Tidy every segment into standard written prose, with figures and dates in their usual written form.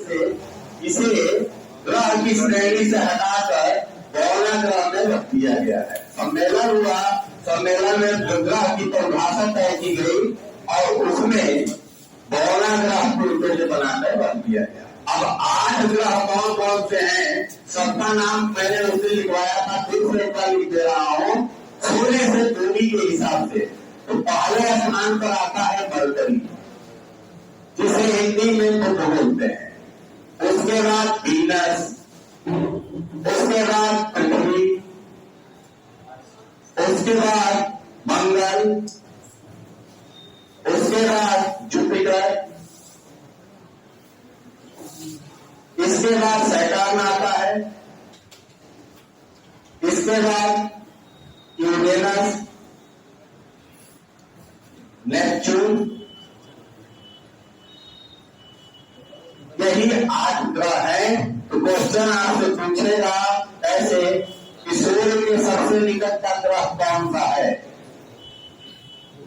से इसे ग्रह की श्रेणी से हटाकर गौण ग्रह में रख दिया गया है। सम्मेलन हुआ, सम्मेलन में ग्रह की परिभाषा तय की गई और उसमें गौण ग्रह को लिए बनाकर रख दिया गया। अब 8 ग्रह कौन कौन से हैं, सबका नाम मैंने उसे लिखवाया था, फिर से एक बार लिख दे रहा हूँ। सूर्य से दूरी के हिसाब से तो पहले स्थान पर आता है मरकरी, जिसे हिंदी में बुध बोलते हैं। उसके बाद वीनस, उसके बाद पृथ्वी, उसके बाद मंगल, उसके बाद जुपिटर, इसके बाद सैटर्न आता है, इसके बाद यूरेनस, नेपच्यून। यही 8 ग्रह हैं। तो क्वेश्चन आपसे पूछेगा ऐसे कि सूर्य के सबसे निकट का ग्रह कौन सा है?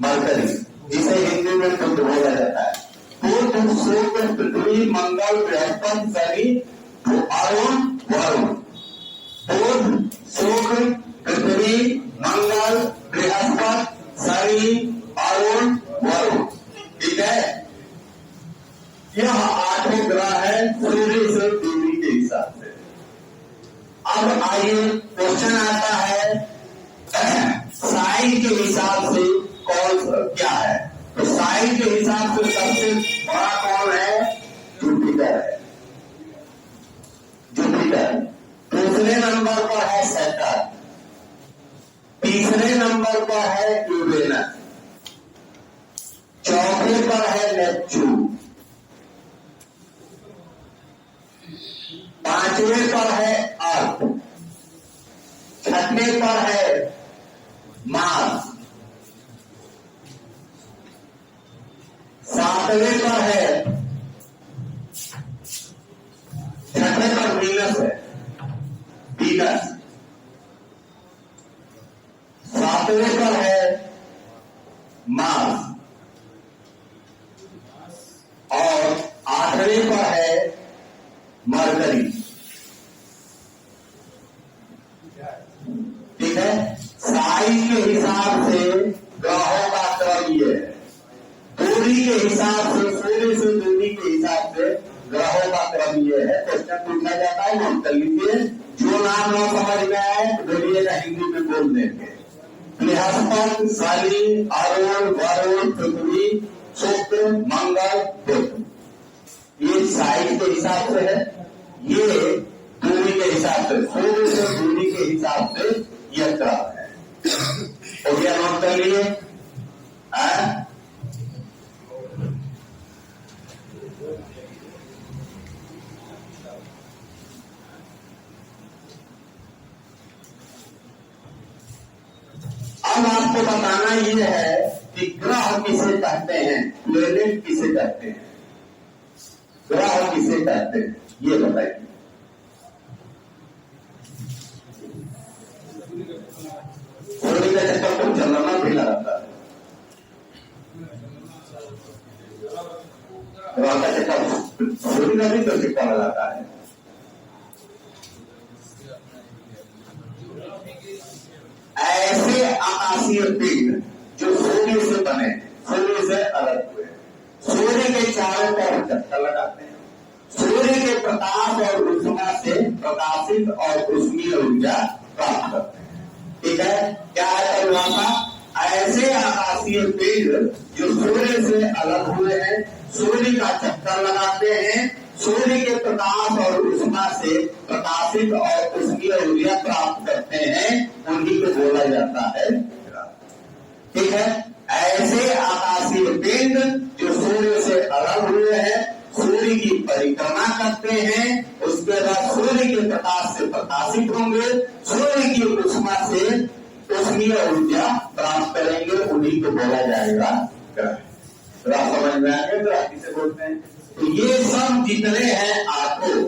मरकरी, जिसे हिंदी में बुध बोला जाता है। बुध, शुक्र, पृथ्वी, मंगल, बृहस्पति, शनि, अरुण, वरुण। बुध, शुक्र, पृथ्वी, मंगल, बृहस्पति, शनि, अरुण, वरुण। ठीक है, यह 8 ग्रह है सूर्य से दूरी के हिसाब से। अब आइए क्वेश्चन आता है साइज के हिसाब से कौन क्या है। तो साइज के हिसाब से सबसे बड़ा कौन है? जुपिटर है। जुपिटर दूसरे नंबर पर है सैटर्न, तीसरे नंबर पर है यूरेनस, चौथे पर है नेपच्यून, पांचवें पर है अर्थ, छठवें पर है मार्स, सातवें पर है, छठवें पर वीनस है, वीनस, सातवें पर है मार्स और आठवें पर है मरकरी। ठीक है, साइज के हिसाब से ग्रहों का क्रम ये है। दूरी के हिसाब से, सूर्य से दूरी के हिसाब से ग्रहों का क्रम ये है। क्वेश्चन पूछा जाता है, नोट कर लीजिए। जो नाम न समझ में आए बोलिएगा, हिंदी में बोल देंगे। बृहस्पति, शनि, अरुण, वरुण, पृथ्वी, शुक्र, मंगल, बुध। ये साइज के हिसाब से है, ये दूरी के हिसाब से, सूर्य से दूरी के हिसाब से यह ग्रह है। तो क्या नोट कर लिए? अब आपको बताना ये है कि ग्रह किसे कहते हैं, प्लेनेट किसे कहते हैं, ग्रह किसे कहते हैं, ये बताइए। सूर्य का चक्कर तो चंद्रमा भी लगाता है, ग्रह का चक्कर सूर्य का भी तो चक्कर लगाता है। ऐसे आकाशीय पिंड जो सूर्य से बने, सूर्य से अलग हुए, सूर्य के चारों तरफ चक्कर लगाते हैं, सूर्य के प्रकाश और ऊष्मा से प्रकाशित और ऊष्मीय ऊर्जा प्राप्त करते हैं। ठीक है, क्या है परिभाषा? ऐसे आकाशीय पिंड जो सूर्य से अलग हुए हैं, सूर्य का चक्कर लगाते हैं, सूर्य के प्रकाश और ऊष्मा से प्रकाशित और ऊष्मीय ऊर्जा प्राप्त करते हैं, उन्हीं को बोला जाता है ग्रह। ठीक है, ऐसे आकाशीय पिंड जो सूर्य से अलग हुए हैं, सूर्य की परिक्रमा करते हैं, उसके बाद सूर्य के प्रकाश से प्रकाशित होंगे, सूर्य की ऊष्मा से ऊष्मीय ऊर्जा प्राप्त करेंगे, उन्हीं को बोला जाएगा ग्रह। ग्रह समझ में आ गया? ग्रह किसे बोलते हैं? तो ये सब जितने हैं आठों,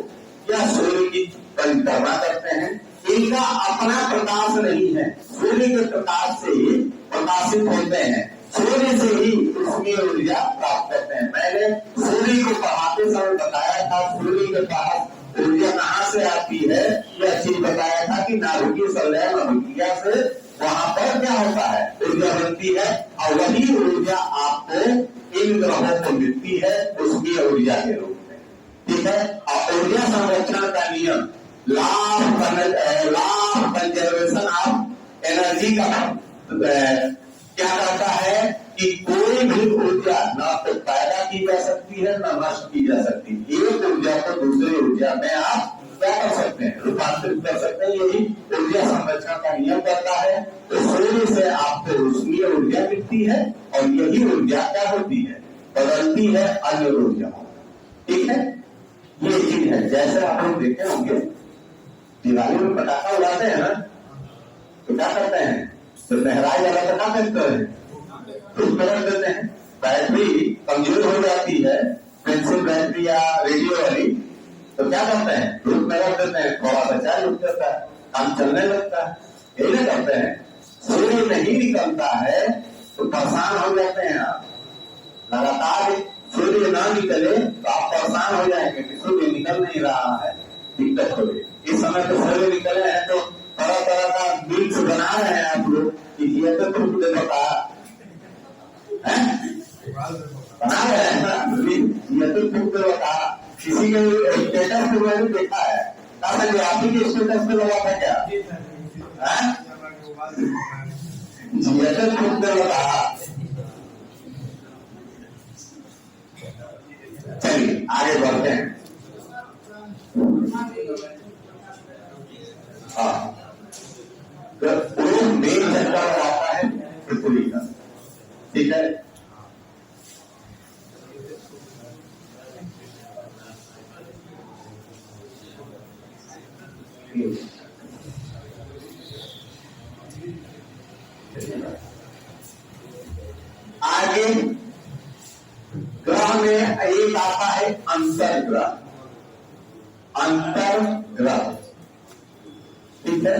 क्या सूर्य की परिक्रमा करते हैं। इनका अपना प्रकाश नहीं है, सूर्य के प्रकाश से ही प्रकाशित होते हैं, सूर्य से ही ऊष्मीय ऊर्जा प्राप्त करते हैं। मैंने सूर्य को पढ़ाते समय बताया था सूर्य के पास ऊर्जा कहाँ से आती है, यह चीज बताया था कि नाभिकीय संलयन अभिक्रिया से वहां पर क्या होता है, ऊर्जा बनती है, और वही ऊर्जा आपको इन ग्रहों को मिलती है उसकी ऊर्जा के रूप में। ठीक है, और ऊर्जा संरक्षण का नियम लाभ कंजर्वेशन ऑफ एनर्जी का क्या कहता है कि कोई भी ऊर्जा न तो पैदा की जा सकती है न नष्ट की जा सकती। एक ऊर्जा को दूसरी ऊर्जा में आप क्या कर सकते हैं, रूपांतरित कर सकते हैं। यही ऊर्जा संरक्षण का नियम करता है। तो सूर्य से आपको ऊष्मीय ऊर्जा मिलती है और यही ऊर्जा क्या होती है, बदलती है अन्य ऊर्जा। ठीक है, ये चीज है। जैसे आप लोग देखे होंगे दिवाली में पटाखा उड़ाते हैं ना, तो क्या करते हैं, तो लहराई वाला पटाखा फेंकते हैं, धूप में रख देते हैं। बैटरी कमजोर हो जाती है, पेंसिल बैटरी या रेडियो वाली, तो क्या करते हैं, धूप में रख देते हैं, थोड़ा सा चार्ज उठ जाता है, काम चलने लगता है। यही ना करते हैं। सूर्य नहीं निकलता है तो परेशान हो जाते हैं आप। लगातार सूर्य ना निकले तो आप परेशान हो जाएंगे कि सूर्य निकल नहीं रहा है, दिक्कत हो गई। इस समय तो सूर्य निकले हैं तो तरह तरह का मिक्स बना रहे हैं आप लोग कि ये तो तुम बता बना रहे हैं ना, ये तो तुम बता। किसी के स्टेटस पे मैंने देखा है, जो आप ही के स्टेटस पे लगा था क्या, ये तो तुम बता। चलिए आगे बढ़ते हैं। हाँ, तो मेन झंडा आता है पृथ्वी का। ठीक है, आगे ग्रह में एक आता है अंतर्ग्रह। अंतर्ग्रह, ठीक है,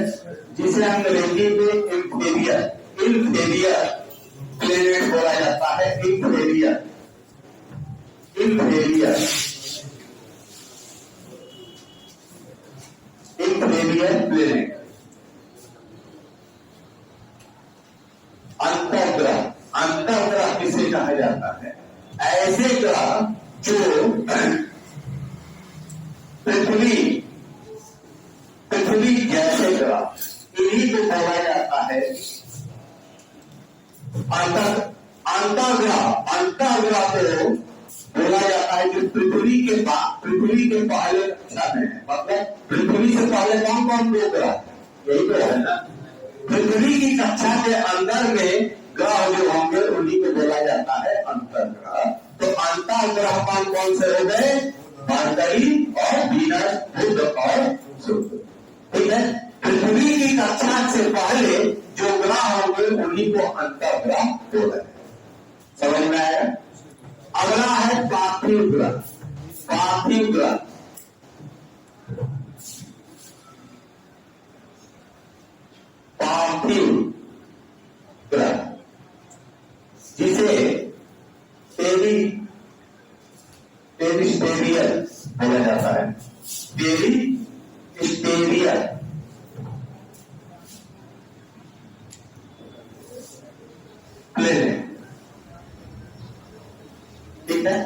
जिसे अंग्रेजी में इंफीरियर प्लेनेट बोला जाता है। Inferior planet. अंतर्ग्रह किसे कहा जाता है, ऐसे ग्रह जो पृथ्वी जैसे ग्रह, इन्हीं को बोला जाता है अंतर्ग्रह को बोला जाता है जो पृथ्वी के पहले कक्षा में है। मतलब पृथ्वी से पहले कौन कौन दो ग्रह, यही तो है ना। पृथ्वी की कक्षा के अंदर में ग्रह जो होंगे उन्हीं को बोला जाता है अंतर्ग्रह। तो अंतर्ग्रह कौन कौन से हो गए, मरकरी और वीनस, बुध और शुक्र। ठीक है, पृथ्वी की कक्षा से पहले जो ग्रह होंगे उन्हीं को अंतर्ग्रह बोला है। समझ में आया। अगला है पार्थिव ग्रह। पार्थिव ग्रह जिसे टेरिस्टेरियर बोला जाता है। टेरिस्टेरियर प्लेनेट। ठीक है,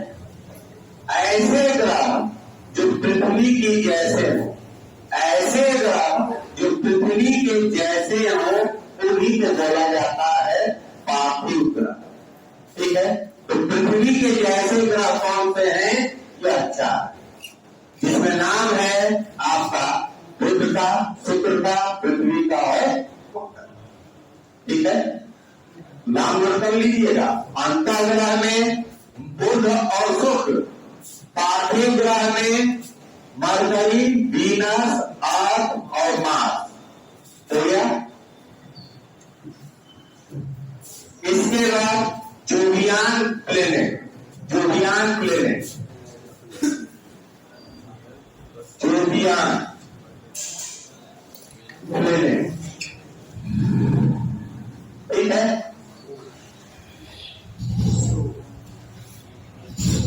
ऐसे ग्रह जो पृथ्वी के जैसे हो, ऐसे ग्रह जो पृथ्वी के जैसे हो उन्हीं को बोला जाता है पार्थिव ग्रह। ठीक है, तो पृथ्वी के जैसे ग्रह कौन से हैं, यह चार, जिसमें नाम है आपका बुध का, शुक्र का, पृथ्वी का और। ठीक है, नाम नोट कर लीजिएगा। अंतर्ग्रह में बुध और शुक्र, पार्थिव ग्रह में मरकरी, वीनस, अर्थ और मार्स। हो गया। इसके बाद जोवियन प्लेनेट। जोवियन प्लेनेट, ठीक है,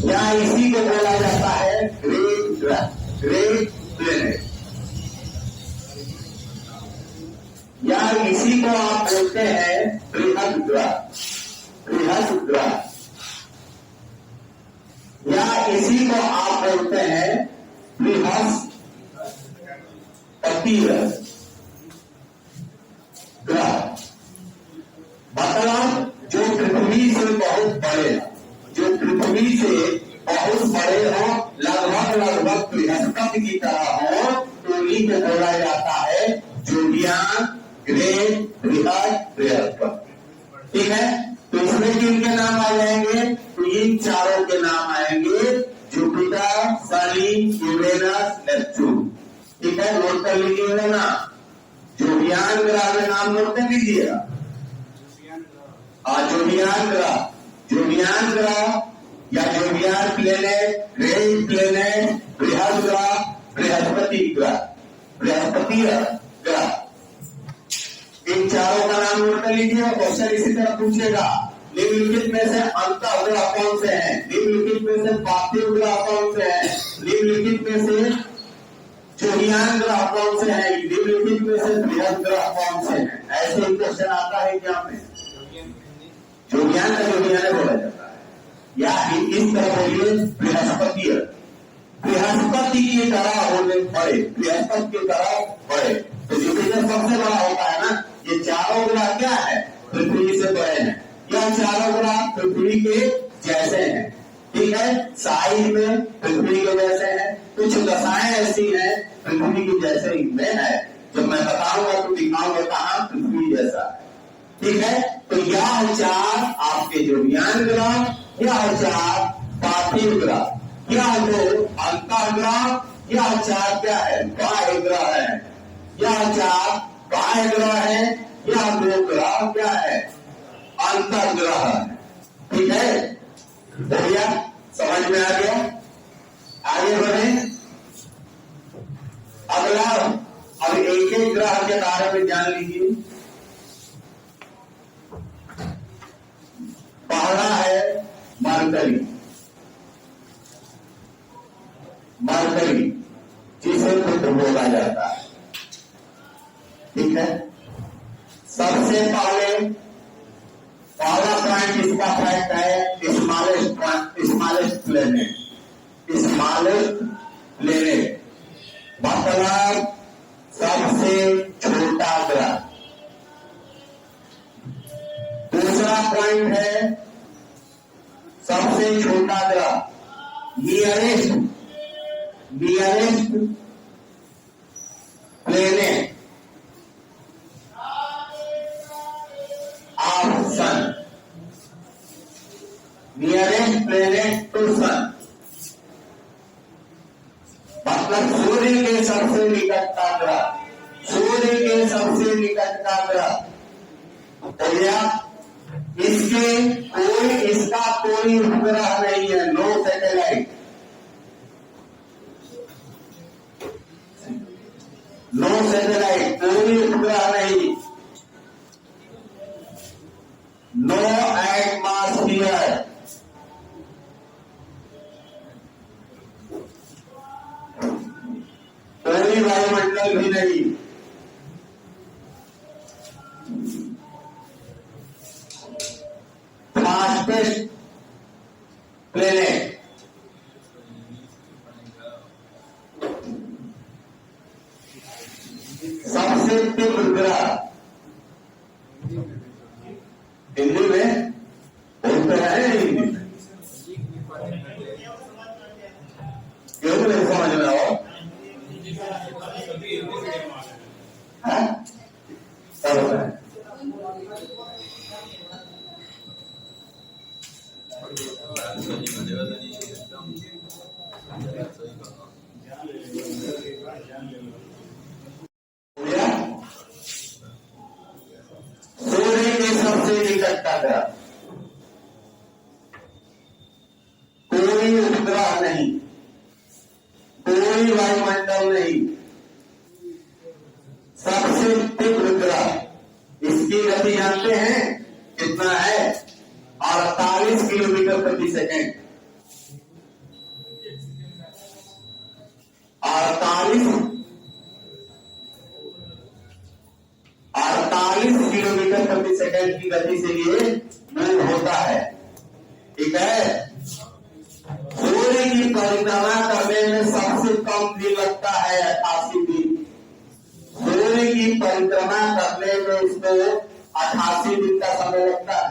या इसी को बोला जाता है ग्रेट ग्रह, ग्रेट प्लेनेट, या इसी को आप बोलते हैं बृहद ग्रह, बृहद ग्रह, या इसी को आप बोलते हैं बृहस्पति ग्रह। मतलब जो पृथ्वी से बहुत बड़े हैं, जो पृथ्वी से बहुत बड़े हो, लगभग बृहस्पति की तरह हो, तो इन्हीं को बोला जाता है जोडियाक, ग्रेट, बृहद, बृहस्पति। ठीक है, तो इसमें किनके नाम आ जाएंगे? तो इन चारों के नाम आएंगे, जुपिटर, शनि, यूरेनस, नेपच्यून। ठीक है, नोट कर लीजिएगा ना, जोडियाक ग्रह में नाम नोट कर लीजिएगा। जोडियाक ग्रह, जोडियाक ग्रह या जोडियाक प्लेनेट, ग्रेट प्लेनेट, बृहद ग्रह, बृहस्पति ग्रह, बृहस्पति ग्रह, इन चारों का नाम नोट कर लीजिए। क्वेश्चन इसी तरह पूछेगा, निम्नलिखित में से अंतः ग्रह कौन से हैं? निम्नलिखित में से पार्थिव ग्रह कौन से हैं? निम्नलिखित में से जोडियाक ग्रह कौन से हैं? निम्नलिखित में से बृहद ग्रह कौन से हैं? ऐसे ही क्वेश्चन आता है एग्जाम में। जोडियाक का जोडियाक बोला जाता है, या इस तरह बोलिए बृहस्पति, बृहस्पति की तरह होने बड़े, बृहस्पति की तरह बड़े। तो जुपिटर सबसे बड़ा होता है ना। ये चारों ग्रह क्या है? पृथ्वी से बड़े हैं। यह चारों ग्रह पृथ्वी के जैसे हैं। ठीक है, साइज में पृथ्वी के जैसे हैं, कुछ दशाएं ऐसी हैं पृथ्वी के जैसे इनमें है। जब मैं बताऊंगा तो दिखाऊंगा कहां पृथ्वी जैसा है। ठीक है, तो यह चार आपके जोडियाक ग्रह, यह चार पार्थिव ग्रह, यह दो अंतः ग्रह, यह चार क्या है? बाह्य ग्रह है। यह चार बाह्य ग्रह है, यह दो ग्रह क्या है? अंतः ग्रह है। ठीक है, भैया समझ में आ गया? आगे बढ़े। अगला, अब एक एक ग्रह के बारे में जान लीजिए। पहला है मरकरी, मरकरी जिसे बुध बोला जाता है। ठीक है, सबसे पहले पहला पॉइंट इसका फैक्ट है स्मॉलेस्ट प्लेनेट, स्मॉलेस्ट प्लेनेट मतलब सबसे छोटा ग्रह। दूसरा पॉइंट है सबसे छोटा ग्रह nearest planet of sun, nearest planet to sun मतलब सूर्य के सबसे निकट का ग्रह, सूर्य के सबसे निकट का ग्रह। तो यह इसका कोई उपग्रह नहीं है, नो सैटेलाइट, नो सैटेलाइट, कोई उपग्रह नहीं, नो एटमॉस्फियर, कोई वायुमंडल भी नहीं। फास्टेस्ट प्लेनेट सबसे तीव्र ग्रह, हिंदी में बोलते हैं, हिंदी में क्यों नहीं समझ में आओ? सब है सूर्य के सबसे निकट का ग्रह, कोई उपग्रह नहीं, कोई वायुमंडल नहीं, सबसे तीव्र ग्रह। इसकी गति जानते हैं कितना है? 48 किलोमीटर प्रति सेकंड। 48 किलोमीटर प्रति सेकंड की गति से ये मूव होता है। ठीक है। सूर्य की परिक्रमा करने में सबसे कम दिन लगता है 88 दिन। सूर्य की परिक्रमा करने में इसको 88 दिन का समय लगता है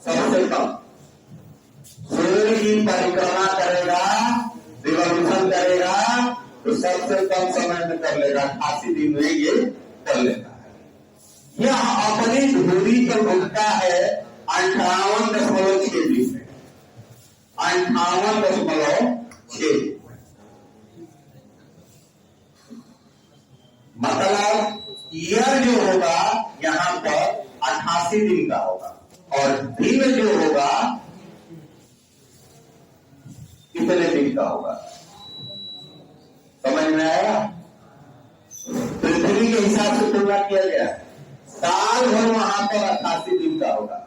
सबसे कम। सूर्य की परिक्रमा करेगा, रिवॉल्यूशन करेगा तो सबसे कम समय में कर लेगा, 88 दिन में ये कर लेता है। यह अपनी धुरी पर घूमता है 58.6 दिन में, 58.6। मतलब ईयर जो होगा यहां पर 88 दिन का होगा और दिन जो होगा कितने दिन का होगा, समझ में आया? पृथ्वी के हिसाब से तुलना किया गया, साल भर वहां पर 88 दिन का होगा।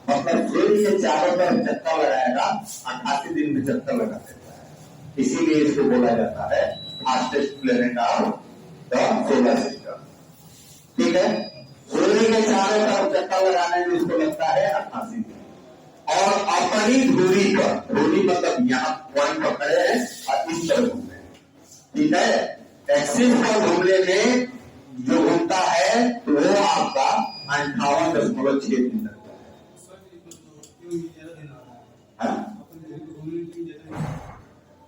मतलब सूर्य के चारों तरफ चक्कर लगाएगा, 88 दिन में चक्कर लगा देता है। इसीलिए इसको बोला जाता है fastest planet of the solar system. ठीक है। सूर्य के चारों तरफ चक्कर लगाने में इसको लगता है 88 दिन। और अपनी धुरी पर, धुरी मतलब यहाँ पॉइंट पकड़े हैं और इस तरह घूमने। ठीक है। एक्सिस पर घूमने में जो घूमता है तो वो आपका 58.6 दिन लगता है।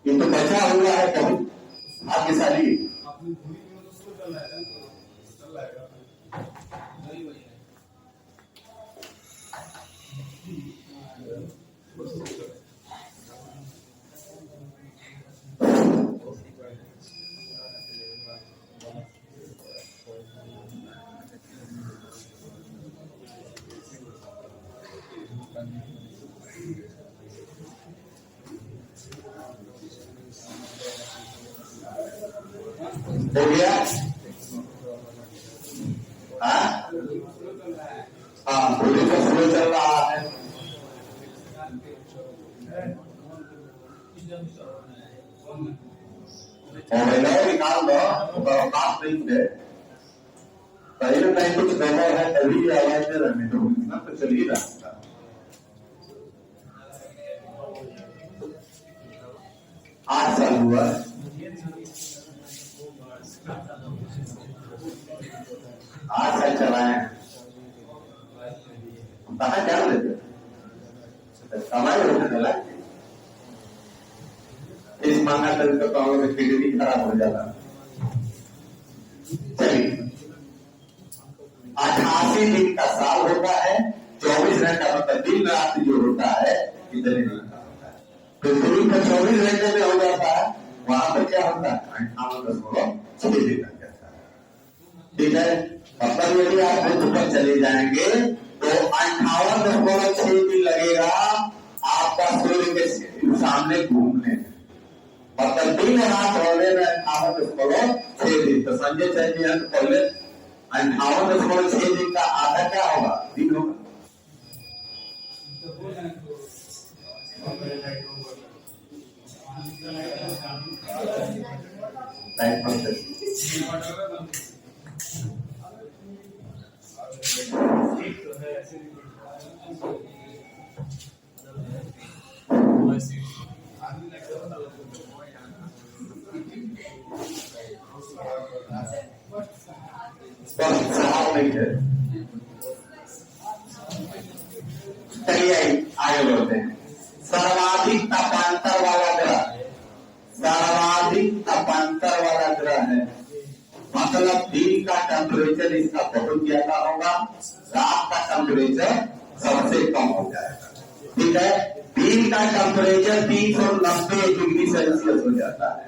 ये तो बचा हुआ है बहुत भाग्यशाली। हो गया? हाँ, धुरी पर फ्लो चल रहा है। निकाल दो, बात नहीं है, कहीं ना कहीं कुछ गड़बड़ है तभी आवाज में रहने दो, इतना तो चल ही रहा। आज साल हुआ, 8 साल चलाए, कहा क्या लेते कमाई होने चला, इस मांगा तरीके तो हम लोग किडनी खराब हो जाता। चलिए, 88 दिन का साल होता है, 24 घंटा मतलब दिन रात जो होता है कितने दिन का होता है। पृथ्वी पर 24 घंटे में हो जाता है, वहां पर क्या होता है 58.6 दिन लग जाता है। ठीक है। मतलब यदि आप बुध पर चले जाएंगे तो 58.6 दिन लगेगा आपका सूर्य के सामने घूमने में। मतलब दिन रात होने में 58.6 दिन। तो संजय चंद्र पहले 58.6 दिन का आधा क्या होगा, दिन होगा। चलिए आगे बढ़ते हैं। सर्वाधिक तापांतर वाला ग्रह, सर्वाधिक तापांतर वाला ग्रह है। मतलब दिन का टेम्परेचर इसका बहुत ज्यादा होगा, रात का टेम्परेचर सबसे कम हो जाएगा। ठीक है। दिन का टेम्परेचर 390 डिग्री सेल्सियस हो जाता है।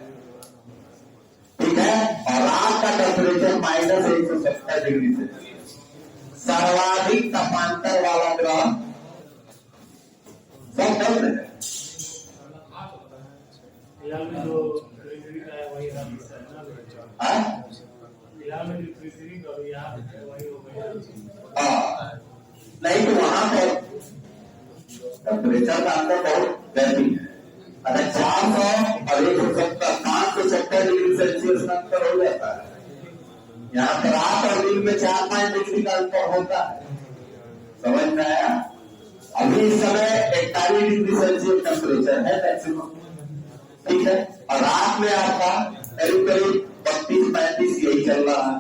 ठीक है। और रात का टेम्परेचर -170 डिग्री सेल्सियस। सर्वाधिक तापांतर वाला ग्रह सब है। नहीं तो वहां पर टेम्परेचर का अंतर बहुत गर्मी है। अगर 400 और 170 570 70 डिग्री सेल्सियस का अंतर हो जाता है। यहाँ पर रात और दिन में 4-5 डिग्री का अंतर होता है। समझ में आया? अभी इस समय 41 डिग्री सेल्सियस टेम्परेचर है मैक्सिमम, ठीक है, और रात में आपका करीब करीब 32-35 यही चल रहा है,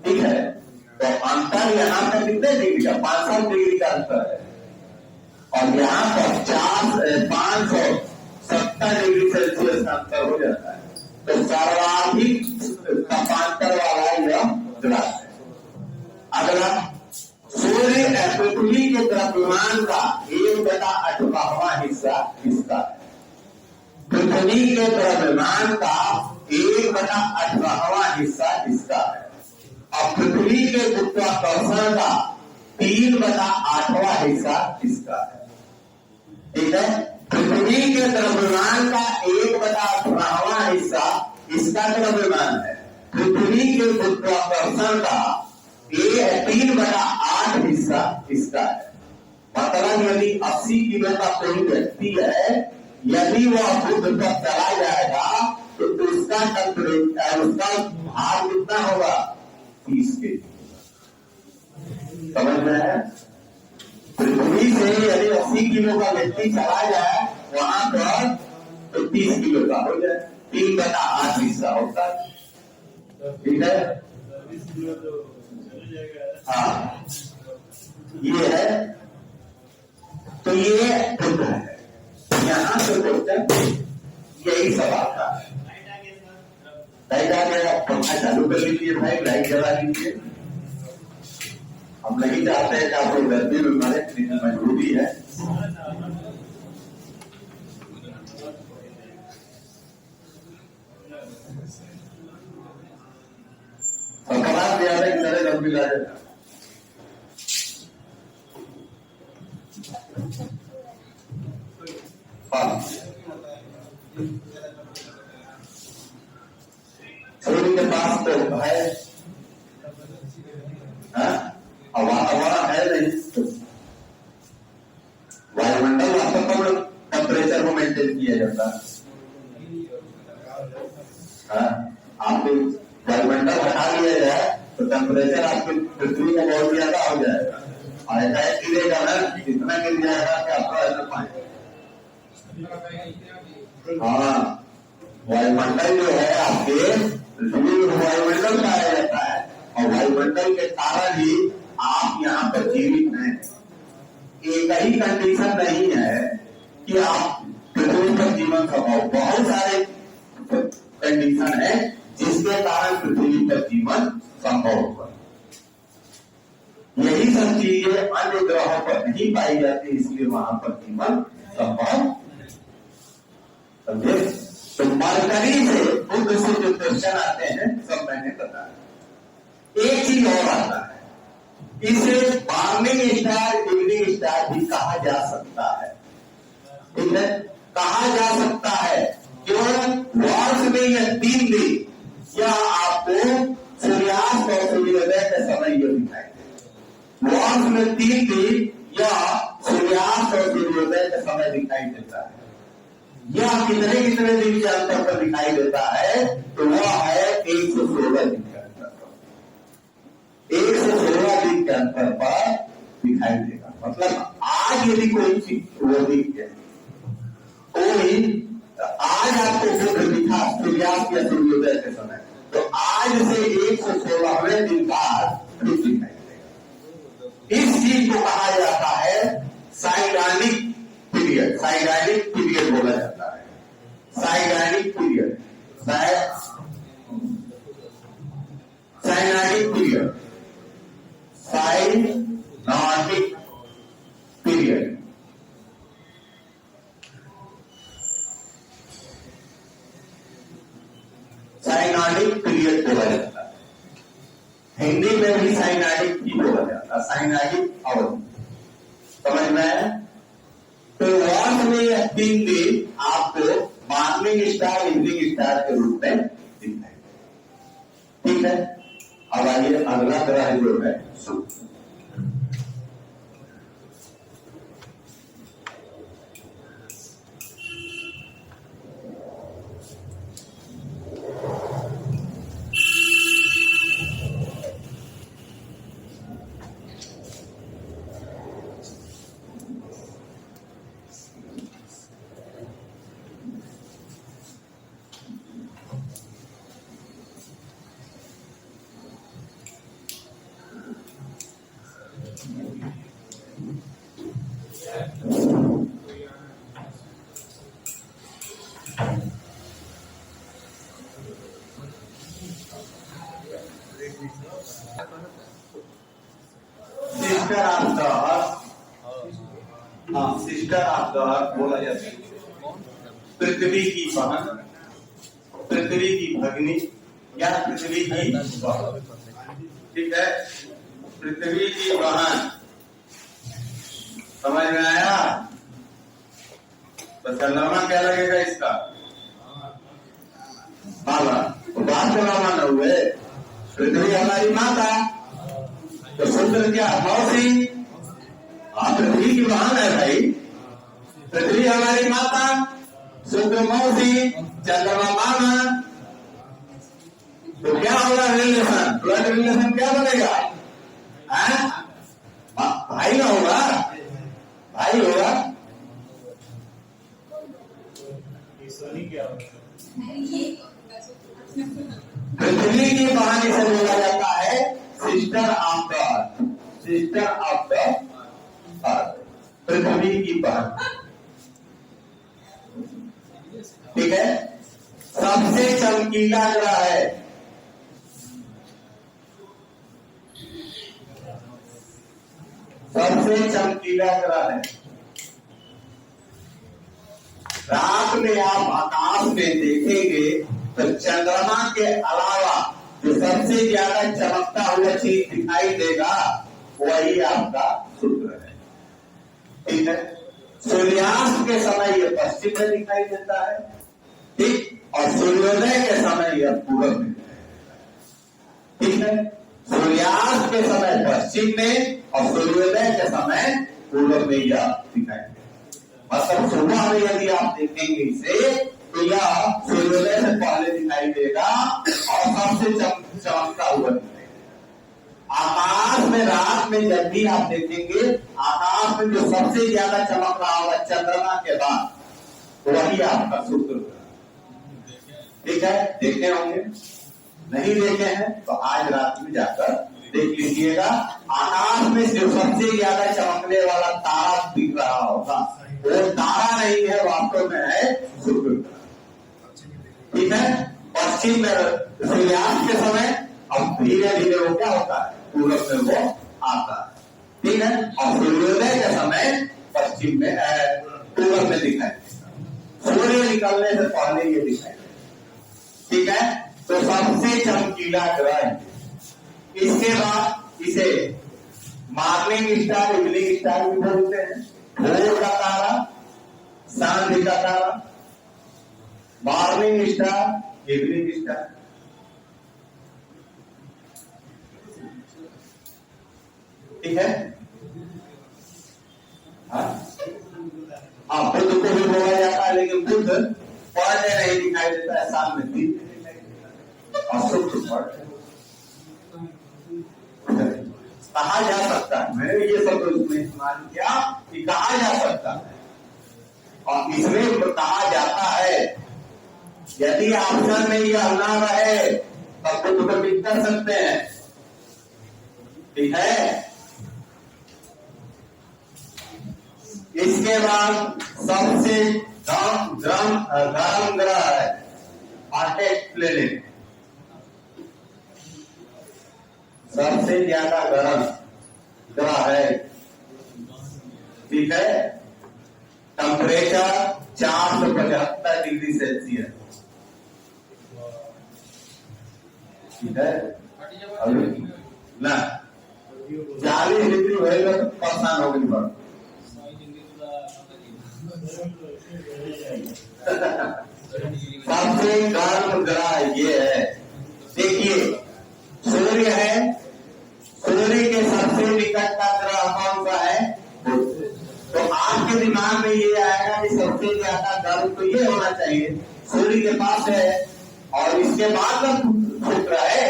ठीक है। तो अंतर यहाँ पर कितने डिग्री का? 5-7 डिग्री का अंतर है, और यहाँ पर 570 डिग्री सेल्सियस का अंतर हो जाता है। तो सर्वाधिक तापांतर वाला यह ग्रह है। अगला, सूर्य पृथ्वी के द्रव्यमान का 1/8वां हिस्सा इसका है। पृथ्वी के द्रव्यमान का 1/8वां हिस्सा इसका है, और पृथ्वी के गुरुत्वाकर्षण का 3/8वां हिस्सा इसका है, ठीक है। पृथ्वी के द्रव्यमान का 1/8वां हिस्सा इसका द्रव्यमान है। पृथ्वी के गुरुत्वाकर्षण का 3/8 हिस्सा इसका है। मतलब यदि 80 किलो का कोई व्यक्ति है, यदि वह बुध तक चला जाएगा तो उसका टेम्परेचर, उसका भार कितना होगा? 30 के। समझ में है? पृथ्वी से यदि 80 किलो का व्यक्ति चला जाए वहां पर, तो 30 किलो का हो जाए, 3/8 हिस्सा होता है, ठीक है। हाँ, ये है। तो ये बुध है। यहाँ से क्वेश्चन यही सब आता है। लाइट आ गया, पंखा चालू कर लीजिए भाई, लाइट जला लीजिए। हम नहीं चाहते हैं कि आप लोग गर्मी में मरे, लेकिन मजबूरी है। और कमाल दिया था कि मेरे गर्मी ला देता। सूर्य के पास तो है, वातावरण है नहीं, वायुमंडल वास्तव में टेम्परेचर को मेंटेन किया जाता है। आपके वायुमंडल हटा लिया जाए तो टेम्परेचर आपकी पृथ्वी का बहुत ज्यादा हो जाएगा, और ऐसा गिरेगा ना, इतना गिर जाएगा कि आपको ऐसा पाएगा। हाँ, वायुमंडल जो है आपके पृथ्वी में वायुमंडल पाया जाता है, और वायुमंडल के कारण ही आप यहाँ पर जीवित हैं। एक ही कंडीशन नहीं है कि आप पृथ्वी पर जीवन संभव, बहुत सारे कंडीशन है जिसके कारण पृथ्वी पर जीवन संभव हुआ। यही सब चीजें अन्य ग्रहों पर नहीं पाई जाती, इसलिए वहां पर जीवन संभव। समझे? तो मरकरी से बुध से जो क्वेश्चन आते हैं सब मैंने बताया। एक चीज और आता है, इसे मॉर्निंग स्टार, इवनिंग स्टार भी कहा जा सकता है, ठीक है, कहा जा सकता है। क्यों? वर्ष में यह 3 दिन या आपको सूर्यास्त और सूर्योदय का समय यह दिखाई देगा। वर्ष में 3 दिन या सूर्यास्त और सूर्योदय का समय दिखाई देता है। यह कितने कितने दिन के अंतर पर दिखाई देता है? तो वह है 116 दिन के अंतर पर, 116 दिन के अंतर पर दिखाई देगा। मतलब आज यदि कोई चीज वो दिख जाए, कोई आज आपको बुध दिखा सूर्यास्त या सूर्योदय के समय, तो आज से 116वें दिन बाद फिर दिखाई देगा। इस चीज को कहा जाता है साइडानिक पीरियड। साइडानिक पीरियड बोला जाता है, साइडानिक पीरियड, साइनाटिक पीरियड, साइनाटिक पीरियड। साइनाटिक पीरियड बोला जाता है। हिंदी में भी साइनाटिक ही बोला जाता है, साइनाटिक अवधि। समझ में है? तो वर्ष में 3 दिन आपको मॉर्निंग स्टार, इवनिंग स्टार के रूप में दिखाई, ठीक है। अब आइए अगला ग्रह जो है शुक्र। Sister of the sister of the अर्थ बोला जाता है। पृथ्वी की बहन, पृथ्वी की भगिनी या पृथ्वी की बहन, ठीक है। पृथ्वी की बहन, समझ में आया? तो चंद्रमा क्या लगेगा इसका? बाबा तो बात चलाना न हुए। पृथ्वी हमारी माता, तो शुक्र क्या? मौसी। पृथ्वी की बहन है भाई। पृथ्वी हमारी माता, शुक्र मौसी, चंद्रमा मामा। तो क्या होगा रिलेशन? ब्लड रिलेशन क्या बनेगा? भाई ना होगा, भाई होगा। पृथ्वी की बहन इसे बोला जाता है sister of the earth, sister of the earth, पृथ्वी की बहन, ठीक है। सबसे चमकीला ग्रह है, सबसे चमकीला ग्रह है। रात में आप आकाश में देखेंगे तो चंद्रमा के अलावा जो सबसे ज्यादा चमकता हुआ चीज दिखाई देगा वही आपका शुक्र है, ठीक है। सूर्यास्त के समय यह पश्चिम में दिखाई देता है, ठीक, और सूर्योदय के समय यह पूर्व में, ठीक है। सूर्यास्त के समय पश्चिम में और सूर्योदय के समय पूर्व में यह दिखाई देगा। मतलब सुबह में यदि आप देखेंगे इसे तो यह सूर्योदय से पहले दिखाई देगा और सबसे चमकता हुआ दिखाई देगा। आकाश में रात में जब भी आप देखेंगे आकाश में जो सबसे ज्यादा चमक रहा होगा चंद्रमा के बाद वही आपका शुक्र, ठीक है। देखे होंगे, नहीं देखे हैं तो आज रात में जाकर देख लीजिएगा। आकाश में जो सबसे ज्यादा चमकने वाला तारा दिख रहा होगा वो तारा नहीं है, वास्तव में है शुक्र, ठीक है। पश्चिम में सूर्यास्त के समय अब धीरे धीरे वो क्या होता है? पूरब में वो आता है, ठीक है। और सूर्योदय के समय पश्चिम में पूरब में दिखाई देता, सूर्य निकलने से पहले ये दिखाई देता, ठीक है। तो सबसे चमकीला ग्रह है। इसके बाद इसे मॉर्निंग स्टार, इवनिंग स्टार भी बोलते हैं। भोर का तारा, सांझ का तारा, मॉर्निंग स्टार, इवनिंग स्टार, ठीक है। हाँ, बुध को भी बोला जाता है, लेकिन बुध पढ़ने नहीं दिखाई देता है, साल में 3 दिन दिखाई देता है, और शुक्र पढ़ते कहा जा सकता है। मैंने ये सब उसमें इस्तेमाल किया कि कहा जा सकता है, और इसमें कहा जाता है यदि ऑप्शन में यह ना रहे तब बुध को भी कर सकते हैं, ठीक है। इसके बाद सबसे गरम ग्रह है हॉटेस्ट प्लेनेट, सबसे ज्यादा गर्म ग्रह है, ठीक है। टेम्परेचर 475 डिग्री सेल्सियस, ठीक है। ना 40 डिग्री होगा तो परेशान हो गई बात। सबसे गर्म ग्रह ये है, देखिए सूर्य है, सूर्य के सबसे निकट का ग्रह कौन सा है? तो आपके दिमाग में ये आएगा कि सबसे ज्यादा गर्म तो ये होना चाहिए, सूर्य के पास है और इसके बाद में शुक्र है,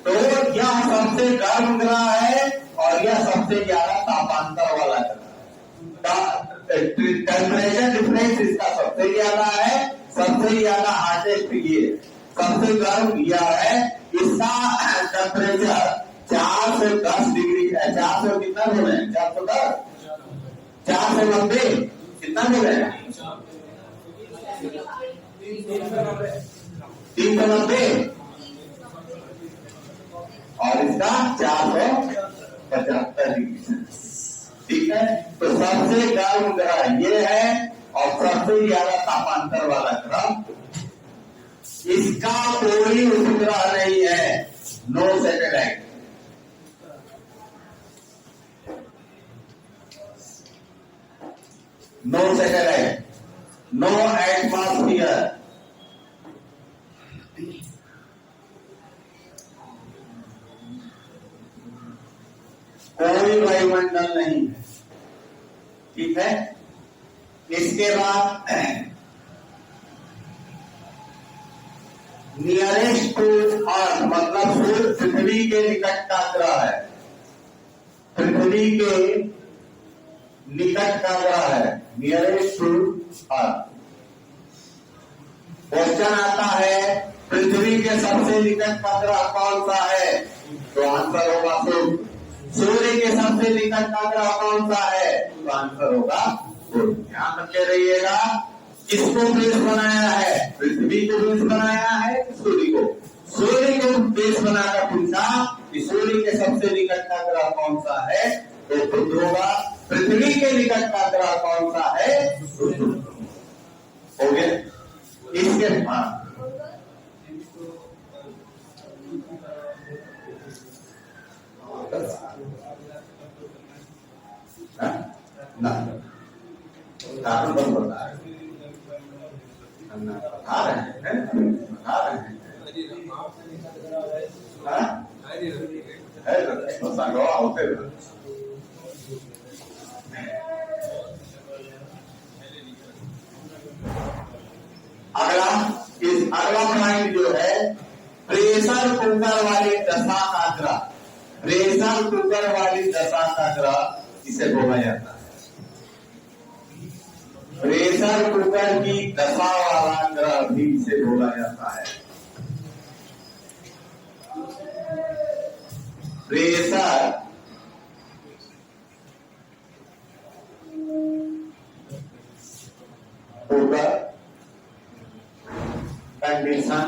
तो यह सबसे गर्म ग्रह है और यह सबसे ज्यादा तापांतर वाला ग्रह है। टेम्परेचर डिफरेंस इसका सबसे ज्यादा है, सबसे ज्यादा हार्टेस्ट ये सबसे गर्म यह है। इसका टेम्परेचर 410 डिग्री है। 400 कितना बोले? 410, 490 कितना बोले? 390, सबसे गर्म ग्रह ये है और सबसे ज्यादा तापांतर वाला ग्रह, इसका कोई उपग्रह नहीं है, no satellite. No satellite, no atmosphere. कोई वायुमंडल नहीं है, ठीक है। इसके बाद नियरेस्ट टू अर्थ मतलब सूर्य पृथ्वी के निकट का ग्रह है, पृथ्वी के निकट का ग्रह है, नियरेस्ट टू अर्थ। क्वेश्चन आता है पृथ्वी के सबसे निकट का ग्रह कौन सा है, तो आंसर होगा सूर्य। सूर्य के सबसे निकट का ग्रह कौन सा है, तो आंसर होगा सूर्य। ध्यान रखे रहिएगा, किसको बेस बनाया है, पृथ्वी को बेस बनाया है, सूर्य को। सूर्य को बेस बनाकर पूछा कि सूर्य के सबसे निकट का ग्रह कौन सा है, तो बुध होगा। पृथ्वी के निकट का ग्रह कौन सा है, हो गया। इसके बाद ना कारण बंद होता है, आ रहे हैं, आ रहे हैं, तो सांगो होते अगला पॉइंट जो है प्रेशर कुकर वाली दशा का ग्रह, प्रेशर कुकर वाली दशा का ग्रह इसे बोला जाता है। प्रेशर कुकर की दशा वाला ग्रह भी इसे बोला जाता है। प्रेशर कुकर कंडीशन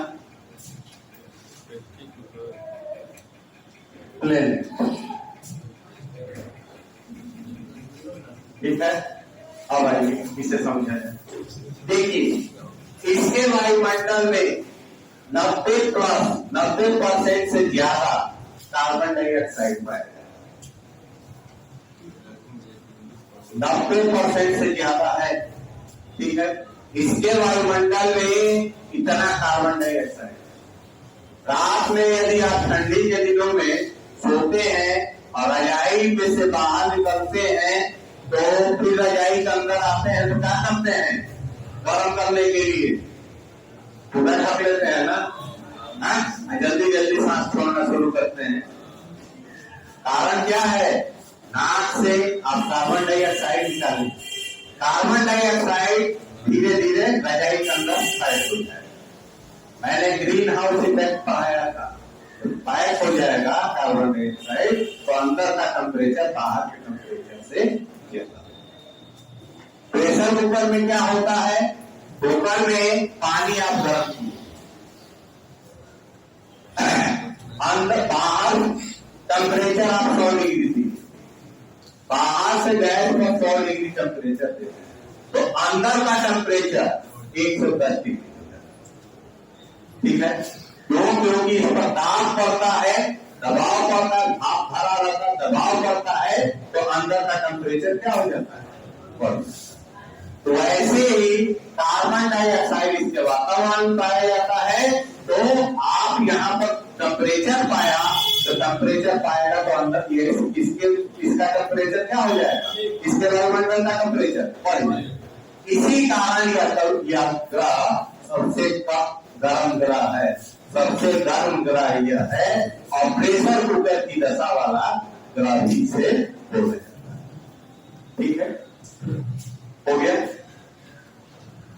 प्लेन, ठीक है। अब आइए इसे समझा जाए। देखिए इसके वायुमंडल में 90% से ज्यादा कार्बन डाइऑक्साइड पाएगा, 90% से ज्यादा है, ठीक है। इसके वायुमंडल में इतना कार्बन डाइऑक्साइड, रात में यदि आप ठंडी के दिनों में सोते हैं और रजाई में से बाहर निकलते हैं तो फिर रजाई के अंदर आते हैं तो क्या करते हैं, गर्म करने के लिए पूरा ढक लेते हैं ना, जल्दी जल्दी सांस छोड़ना शुरू करते हैं। कारण क्या है, नाक से आप कार्बन डाइऑक्साइड निकालें, कार्बन डाइऑक्साइड धीरे धीरे रजाई के अंदर पैक हो जाएगा। मैंने ग्रीन हाउस इफेक्ट पढ़ाया था, पैक हो जाएगा कार्बन डाइऑक्साइड तो अंदर का टेम्परेचर बाहर के टेम्परेचर से ज्यादा। प्रेशर कुकर में क्या होता है, कुकर में पानी आप गर्म कीजिए, अंदर बाहर टेम्परेचर आप 100 डिग्री दीजिए, बाहर से गैस में 100 डिग्री टेम्परेचर देते हैं तो अंदर का टेम्परेचर 110 डिग्री, ठीक है। क्योंकि इस पर दाब पड़ता है, दबाव पड़ता है, भाप भरा रहता है, दबाव पड़ता है तो अंदर का टेम्परेचर क्या हो जाता है, बढ़ जाता है। तो ऐसे ही कार्बन डाइऑक्साइड इसके वातावरण में पाया जाता है, तो आप यहाँ पर टेम्परेचर पाया तो टेम्परेचर पाएगा तो अंदर ये इसका टेम्परेचर क्या हो जाएगा, इसके वायुमंडल का टेम्परेचर बढ़ जाएगा। इसी कारण यह ग्रह सबसे गर्म ग्रह है, सबसे गर्म ग्रह यह है और प्रेशर कुकर की दशा वाला ग्रह भी से बोला जाता है, ठीक है। हो गया।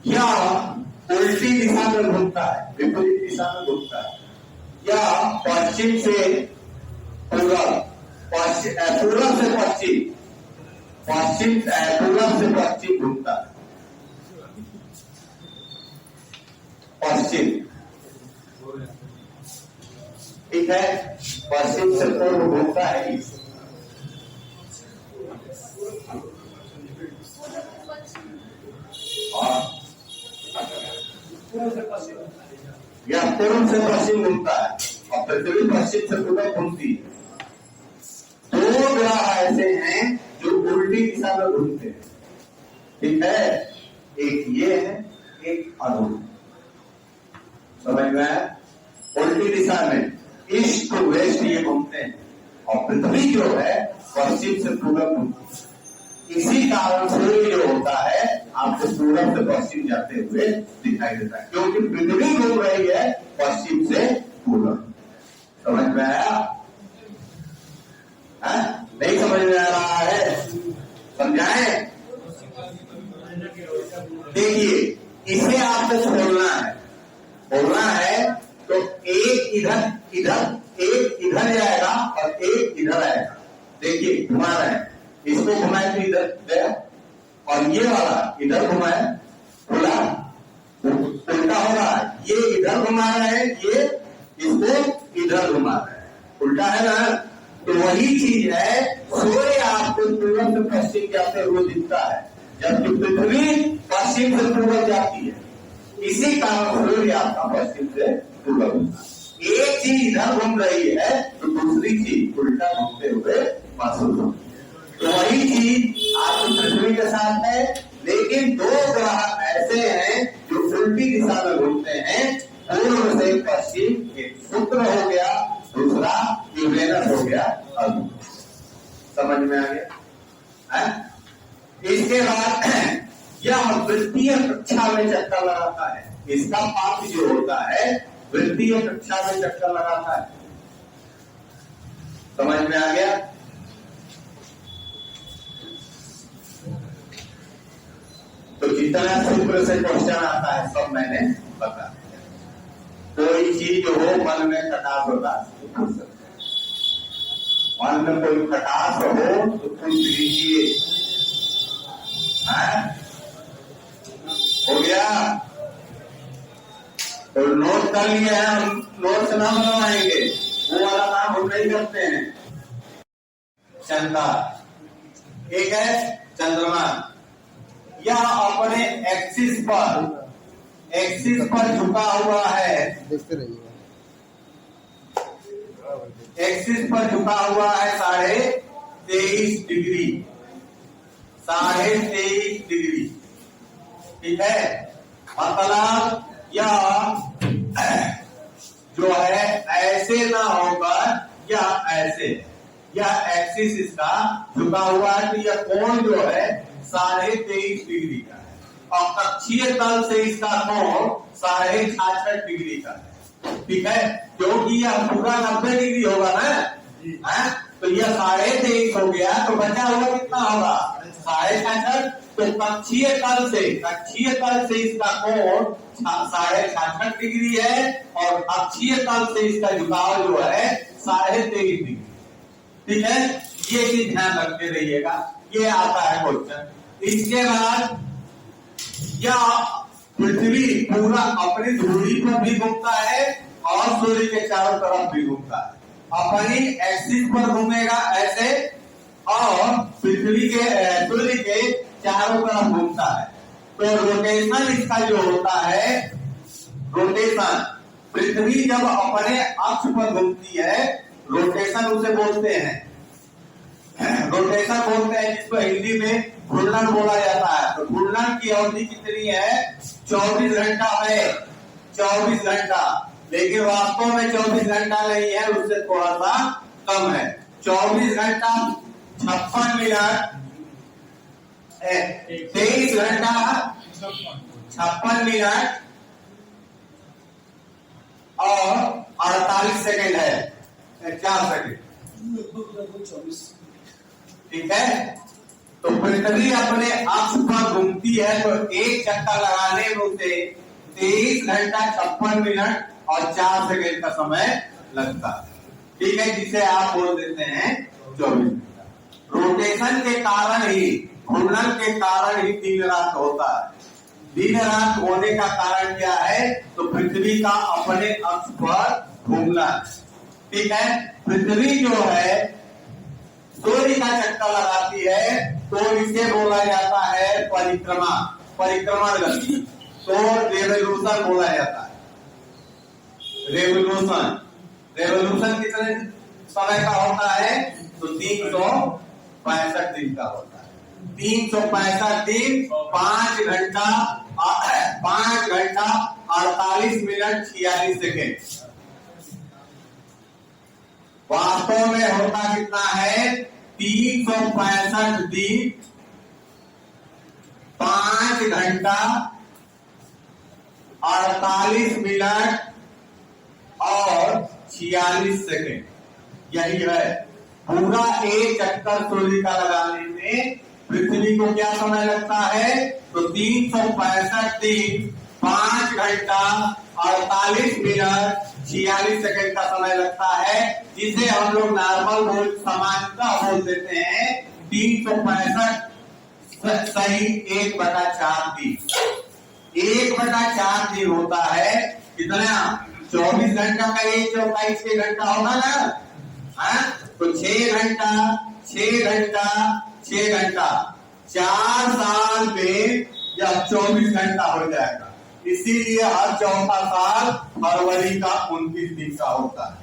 या उल्टी दिशा में घूमता है, विपरीत दिशा में घूमता है, या पश्चिम से पूरब, पूरब से पश्चिम, पूरब से पश्चिम घूमता है, पश्चिम, ठीक है। पश्चिम से पूर्व घूमता है, या पूर्व से पश्चिम घूमता है और पृथ्वी पश्चिम से पूर्व घूमती है। दो ग्रह ऐसे हैं जो उल्टी दिशा में घूमते हैं, ठीक है, एक ये है, एक अरुण। समझ में आया? उल्टी दिशा में ईस्ट टू वेस्ट ये घूमते हैं और पृथ्वी जो है पश्चिम से पूर्व घूमती है। इसी कारण सूर्य जो होता है आपको पूरब से पश्चिम जाते हुए दिखाई देता है, क्योंकि पृथ्वी घूम रही है पश्चिम से पूरब। समझ में आया? नहीं समझ में आ रहा है? समझाएं? देखिए, इसे आपको बोलना है तो एक एक इधर जाएगा और एक इधर आएगा। देखिए घुमा रहे हैं, इसको घुमाए तो इधर गया और ये वाला इधर घुमाए खुला, उल्टा हो रहा है। ये इधर घुमा रहे हैं, ये इसको इधर घुमा रहे हैं, उल्टा है ना। तो वही चीज है, सूर्य आपको पूर्व से पश्चिम जाते हुए दिखता है, जबकि पृथ्वी पश्चिम से पूर्व जाती है। इसी कारण सूर्य आपका पश्चिम से पूर्व होता है। एक चीज इधर घूम रही है तो दूसरी चीज उल्टा घूमते हुए महसूस होती है। तो वही चीज आपकी पृथ्वी के साथ है, लेकिन दो ग्रह ऐसे हैं जो उल्टी दिशा में घूमते हैं, पूर्व से पश्चिम। एक शुक्र हो गया, दूसरा यूरेनस हो गया। अब समझ में आ गया? इसके बाद यह वृत्तीय कक्षा में चक्कर लगाता है। इसका पात्र जो होता है वृत्तीय कक्षा में चक्कर लगाता है। समझ में आ गया? तो जितना शुक्र से क्वेश्चन आता है सब मैंने बता दिया। कोई चीज हो मन में खटास होता है, पूछ सकते हैं। मन में कोई खटास हो तो पूछ लीजिए। हो गया? तो नोट कर लिया है, हम नोट से ना बनवाएंगे, वो वाला काम हम नहीं करते हैं। चंदा एक है चंद्रमा, यह अपने एक्सिस पर झुका हुआ है। देखते रहिए, एक्सिस पर झुका हुआ है 23.5 डिग्री, 23.5 डिग्री, ठीक है। मतलब यह जो है ऐसे ना होकर यह ऐसे, यह एक्सिस इसका झुका हुआ है, तो यह कोण जो है 23.5 डिग्री का है और कक्षीय तल से इसका कोण 66.5 डिग्री का है, ठीक है। क्योंकि यह पूरा 90 डिग्री होगा ना, तो यह 23.5 हो गया, तो बचा हुआ कितना होगा 66। तो कक्षीय तल से इसका कोण 66.5 डिग्री है और अक्षीय तल से इसका झुकाव जो है 23.5 डिग्री, ठीक है। ये चीज ध्यान रखते रहिएगा, ये आता है क्वेश्चन। इसके बाद यह पृथ्वी पूरा अपनी धुरी पर भी घूमता है और सूर्य के चारों तरफ भी घूमता है। अपनी एक्सिस पर घूमेगा ऐसे और पृथ्वी के सूर्य के चारों तरफ घूमता है। तो रोटेशन इसका जो होता है, रोटेशन, पृथ्वी जब अपने अक्ष पर घूमती है, रोटेशन उसे बोलते हैं, रोटेशन बोलते हैं, जिसको हिंदी में घूर्णन बोला जाता है। तो घूर्णन की अवधि कितनी है? 24 घंटा है, 24 घंटा, लेकिन वास्तव में 24 घंटा नहीं है, उससे थोड़ा सा कम है। 24 घंटा 56 मिनट, 23 घंटा 56 मिनट और 48 सेकेंड है, 4 सेकेंड, ठीक है। तो पृथ्वी अपने अक्ष पर घूमती है, तो एक चक्कर लगाने में उसे 23 घंटा 56 मिनट और 4 सेकेंड का समय लगता है, ठीक है, जिसे आप बोल देते हैं 24 घंटा। रोटेशन के कारण ही, घूर्णन के कारण ही दिन रात होता है। दिन रात होने का कारण क्या है? तो पृथ्वी का अपने अक्ष पर घूमना, ठीक है। पृथ्वी जो है सूर्य का चक्कर लगाती है, तो इसे बोला जाता है परिक्रमा, परिक्रमा गति। तो रेवोल्यूशन बोला जाता है। रेवोल्यूशन रेवोल्यूशन कितने समय का होता है? तो 365 दिन का होता है। 365 दिन 5 घंटा 48 मिनट 46 सेकेंड। वास्तव में होता कितना है? 365 दिन 5 घंटा 48 मिनट और 46 सेकेंड। यही है पूरा एक चक्कर सूर्य का लगाने में पृथ्वी को क्या समय लगता है? तो 365 दिन 5 घंटा 48 मिनट 46 सेकेंड का समय लगता है, जिसे हम लोग नॉर्मल सामान्यता बोल देते हैं 365 सही 1/4 दिन। 1/4 दिन होता है कितना? 24 घंटा का 1/4 6 घंटा होगा ना? तो 6 घंटा 6 घंटा 6 घंटा 4 साल में यह 24 घंटा हो जाएगा। इसीलिए हर चौथा साल फरवरी का 29 दिन का होता है।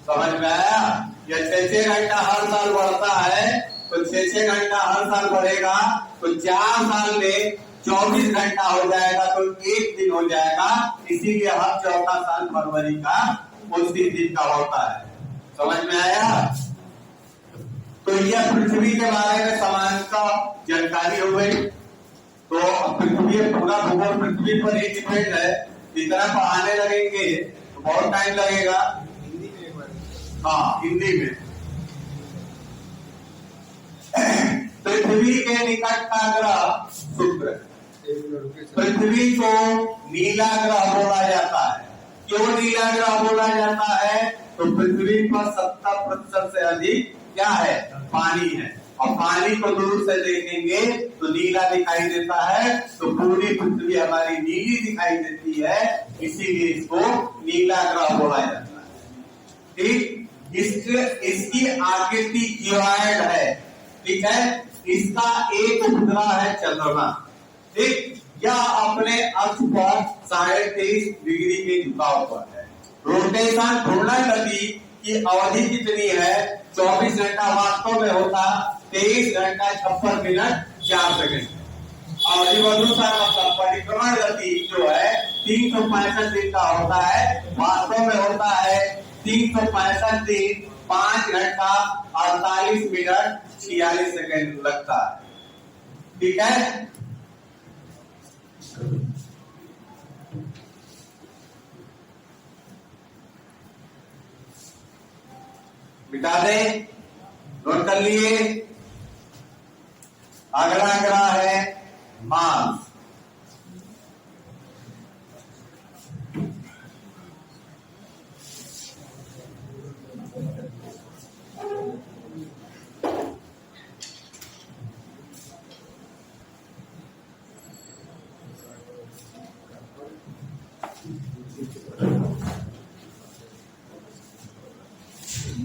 समझ में आया? यह 6 घंटा हर साल बढ़ता है, तो 6 घंटा हर साल बढ़ेगा, तो 4 साल में 24 घंटा हो जाएगा, तो 1 दिन हो जाएगा। इसीलिए हर चौथा साल फरवरी का 29 दिन का होता है। समझ में आया? तो यह पृथ्वी के बारे में सामान्य जानकारी हो गई। तो पृथ्वी पूरा भूगोल पृथ्वी पर ही डिपेंड है। इतना पढ़ाने लगेंगे तो बहुत टाइम लगेगा। हाँ, हिंदी में। पृथ्वी के निकट का ग्रह शुक्र। पृथ्वी को नीला ग्रह बोला जाता है। क्यों नीला ग्रह बोला जाता है? तो पृथ्वी पर 70% से अधिक क्या है? पानी है। और पानी को दूर से देखेंगे तो नीला दिखाई देता है, तो पूरी पृथ्वी हमारी नीली दिखाई देती है, इसीलिए इसको नीला ग्रह बोला जाता है। ठीक, इसकी आकृति क्यूबॉइड है। ठीक है, इसका एक उपग्रह है चंद्रमा। ठीक, यह अपने अक्ष पर 23.5 डिग्री के झुकाव पर है। रोटेशन घूर्णन गति की अवधि कितनी है? 24 घंटा वास्तव में होता 23 घंटा 56 मिनट 4 सेकंड। अवधिवधुता मतलब परिक्रमण गति जो है 365 दिन का होता है, वास्तव में होता है 365 दिन 5 घंटा 48 मिनट 46 सेकंड लगता है। ठीक है, मिटा दे, नोट कर लिए। अगला ग्रह है मार्स।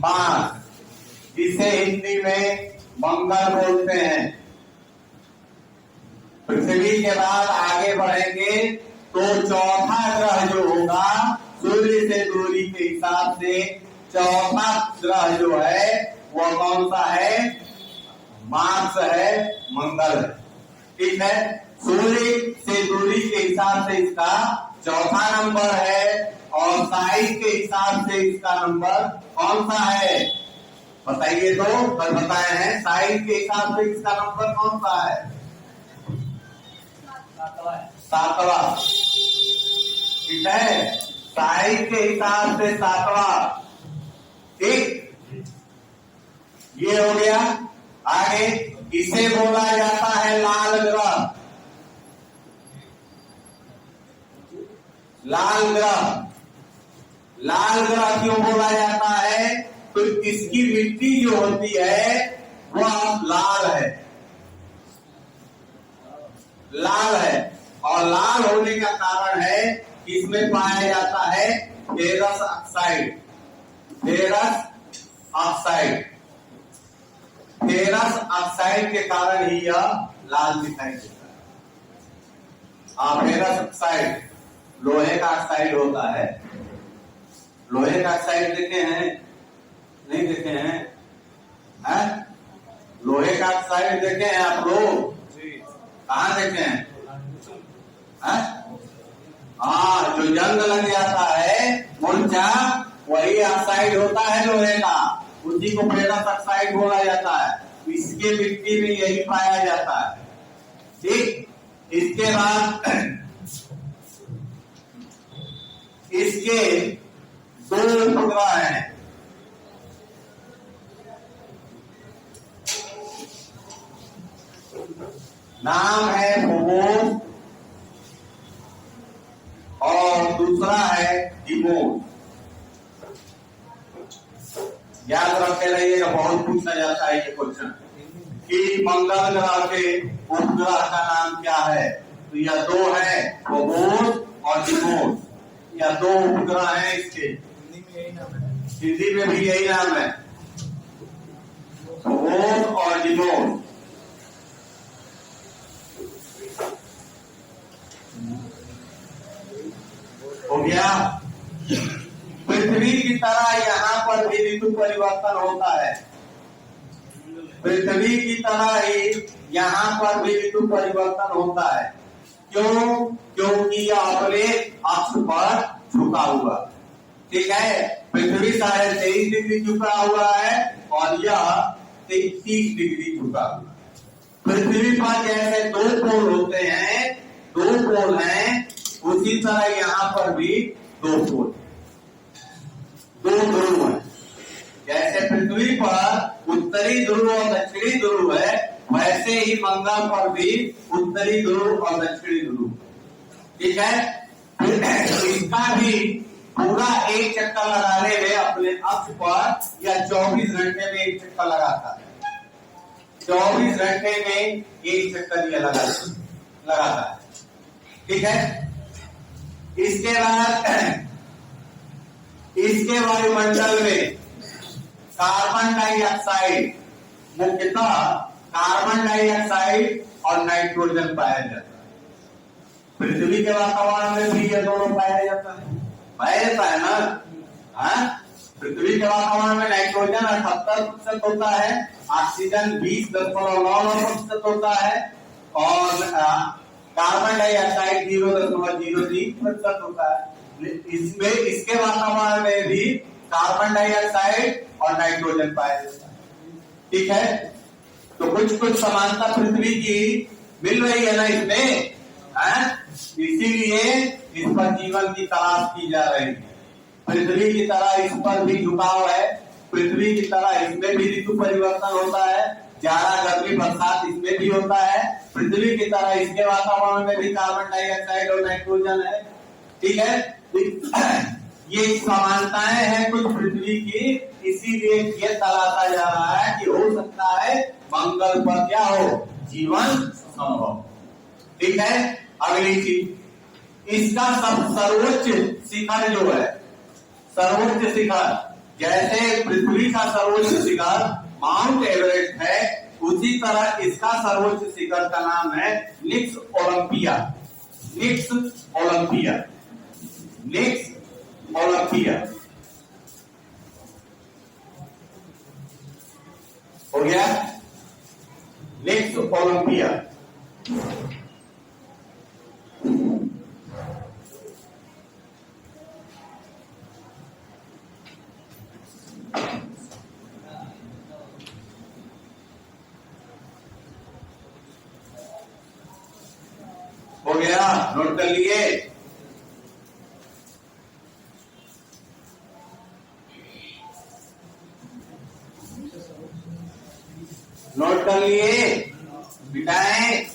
मार्स, जिसे हिंदी में मंगल बोलते हैं। पृथ्वी के बाद आगे बढ़ेंगे तो चौथा ग्रह जो होगा सूर्य से दूरी के हिसाब से चौथा ग्रह जो है वो कौन सा है? मार्स है, मंगल है। ठीक है, सूर्य से दूरी के हिसाब से इसका चौथा नंबर है, और साइज के हिसाब से इसका नंबर कौन सा है? बताइए, तो कल बताए हैं। साइज के हिसाब से इसका नंबर कौन सा है? 7वां। ठीक है, साइज के हिसाब से 7वां। ठीक, ये हो गया। आगे इसे बोला जाता है लाल ग्रह। लाल ग्रह, लाल ग्रह क्यों बोला जाता है? तो इसकी मिट्टी जो होती है वह लाल है, लाल है। और लाल होने का कारण है इसमें पाया जाता है ferrous oxide. Ferrous oxide, ferrous oxide के कारण ही यह लाल दिखाई देता है। फेरस ऑक्साइड, लोहे का ऑक्साइड होता है। लोहे का ऑक्साइड देखे हैं? नहीं देखे हैं? लोहे का ऑक्साइड देखे हैं आप लोग? कहाँ देखे हैं? हाँ, जो जंग लग जाता है मूर्छा, वही ऑक्साइड होता है लोहे का, उसी को फेरस ऑक्साइड बोला जाता है। इसके मिट्टी में यही पाया जाता है। ठीक, इसके बाद इसके दो उपग्रह हैं। नाम है फोबोस और दूसरा है डीमोस। याद रखते रहिएगा, बहुत पूछा जाता है ये क्वेश्चन कि मंगल ग्रह के उपग्रह का नाम क्या है। तो यह दो है, फोबोस और डीमोस। यह दो उपग्रह हैं इसके। हिंदी में भी यही नाम है, फोबोस और डीमोस। हो गया। पृथ्वी की तरह यहाँ पर भी ऋतु परिवर्तन होता है। पृथ्वी की तरह ही यहाँ पर भी ऋतु परिवर्तन होता है। क्यों? क्योंकि यह अपने अक्ष पर झुका हुआ। ठीक है, पृथ्वी 23.5 डिग्री झुका हुआ है और यह 30 डिग्री झुका हुआ। पृथ्वी पर जैसे दो पोल होते हैं, दो पोल हैं, उसी तरह यहाँ पर भी दो पोल, दो ध्रुव है। जैसे पृथ्वी पर उत्तरी ध्रुव और दक्षिणी ध्रुव है, वैसे ही मंगल पर भी उत्तरी ध्रुव और दक्षिणी ध्रुव। ठीक है, इसका भी पूरा एक चक्कर लगाने में अपने अक्ष पर या 24 घंटे में एक चक्कर लगाता है। 24 घंटे में एक चक्कर यह लगाता है। ठीक है, इसके बाद इसके वायुमंडल में कार्बन डाइऑक्साइड, मुख्यतः कार्बन डाइऑक्साइड और नाइट्रोजन पाया जाता है। पृथ्वी के वातावरण में भी ये दोनों पाया जाता है ना। पृथ्वी के वातावरण में नाइट्रोजन 78% होता है, ऑक्सीजन 20.99% होता है और कार्बन डाइऑक्साइड 0.03% होता है। इसमें इसके वातावरण में भी कार्बन डाइऑक्साइड और नाइट्रोजन पाया जाता है। ठीक है, तो कुछ समानता पृथ्वी की मिल रही है ना इसमें, इसीलिए इस पर जीवन की तलाश की जा रही है। पृथ्वी की तरह इस पर भी झुकाव है, पृथ्वी की तरह इसमें भी ऋतु परिवर्तन होता है, जाड़ा गर्मी बरसात इसमें भी होता है। पृथ्वी की तरह इसके वातावरण में भी कार्बन डाइऑक्साइड और नाइट्रोजन है। ठीक है, ये समानताएं हैं कुछ पृथ्वी की, इसीलिए ये तलाशा जा रहा है कि हो सकता है मंगल पर क्या हो, जीवन संभव। ठीक है, अगली चीज, इसका सर्वोच्च शिखर जो है, सर्वोच्च शिखर, जैसे पृथ्वी का सर्वोच्च शिखर माउंट एवरेस्ट है, उसी तरह इसका सर्वोच्च शिखर का नाम है निक्स ओलंपिया। निक्स ओलंपिया, निक्स ओलंपिया। हो गया, निक्स ओलंपिया। हो गया, नोट कर लिए? नोट कर लिए? बिटाएं?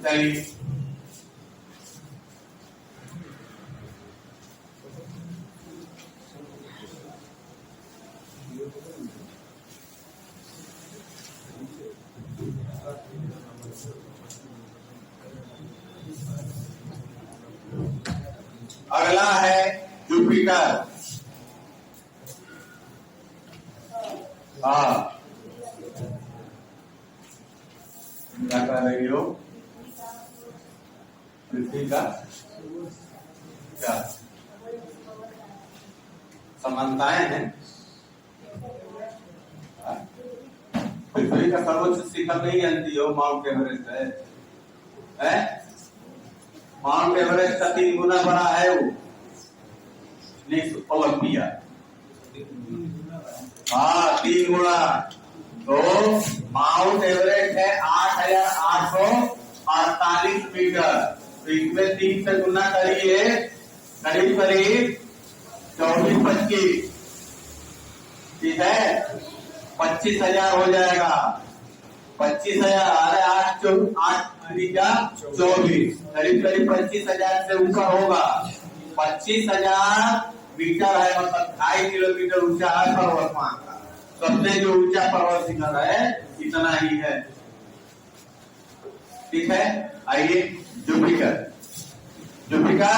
चलिए, अगला है जुपिटर। क्या कर रही हो? पृथ्वी का क्या समानताएं हैं? पृथ्वी का सर्वोच्च शिखर नहीं जानती हो? माउंट एवरेस्ट है? माउंट एवरेस्ट का 3 गुना बड़ा है वो। Next Olympia. हाँ, 3 गुना। तो माउंट एवरेस्ट है 8,848 मीटर। तो इसमें 3 से गुना करिए, करीब करीब 24-25, ठीक है, 25,000 हो जाएगा। 25,000, अरे 8 24, करीब करीब 25,000 से ऊपर होगा। 25,000 मीटर है, मतलब 2.5 किलोमीटर ऊंचा है पर्वतमान का। सबसे जो ऊंचा पर्वत शिखर है इतना ही है, ठीक है। आइए जुपिटर। जुपिटर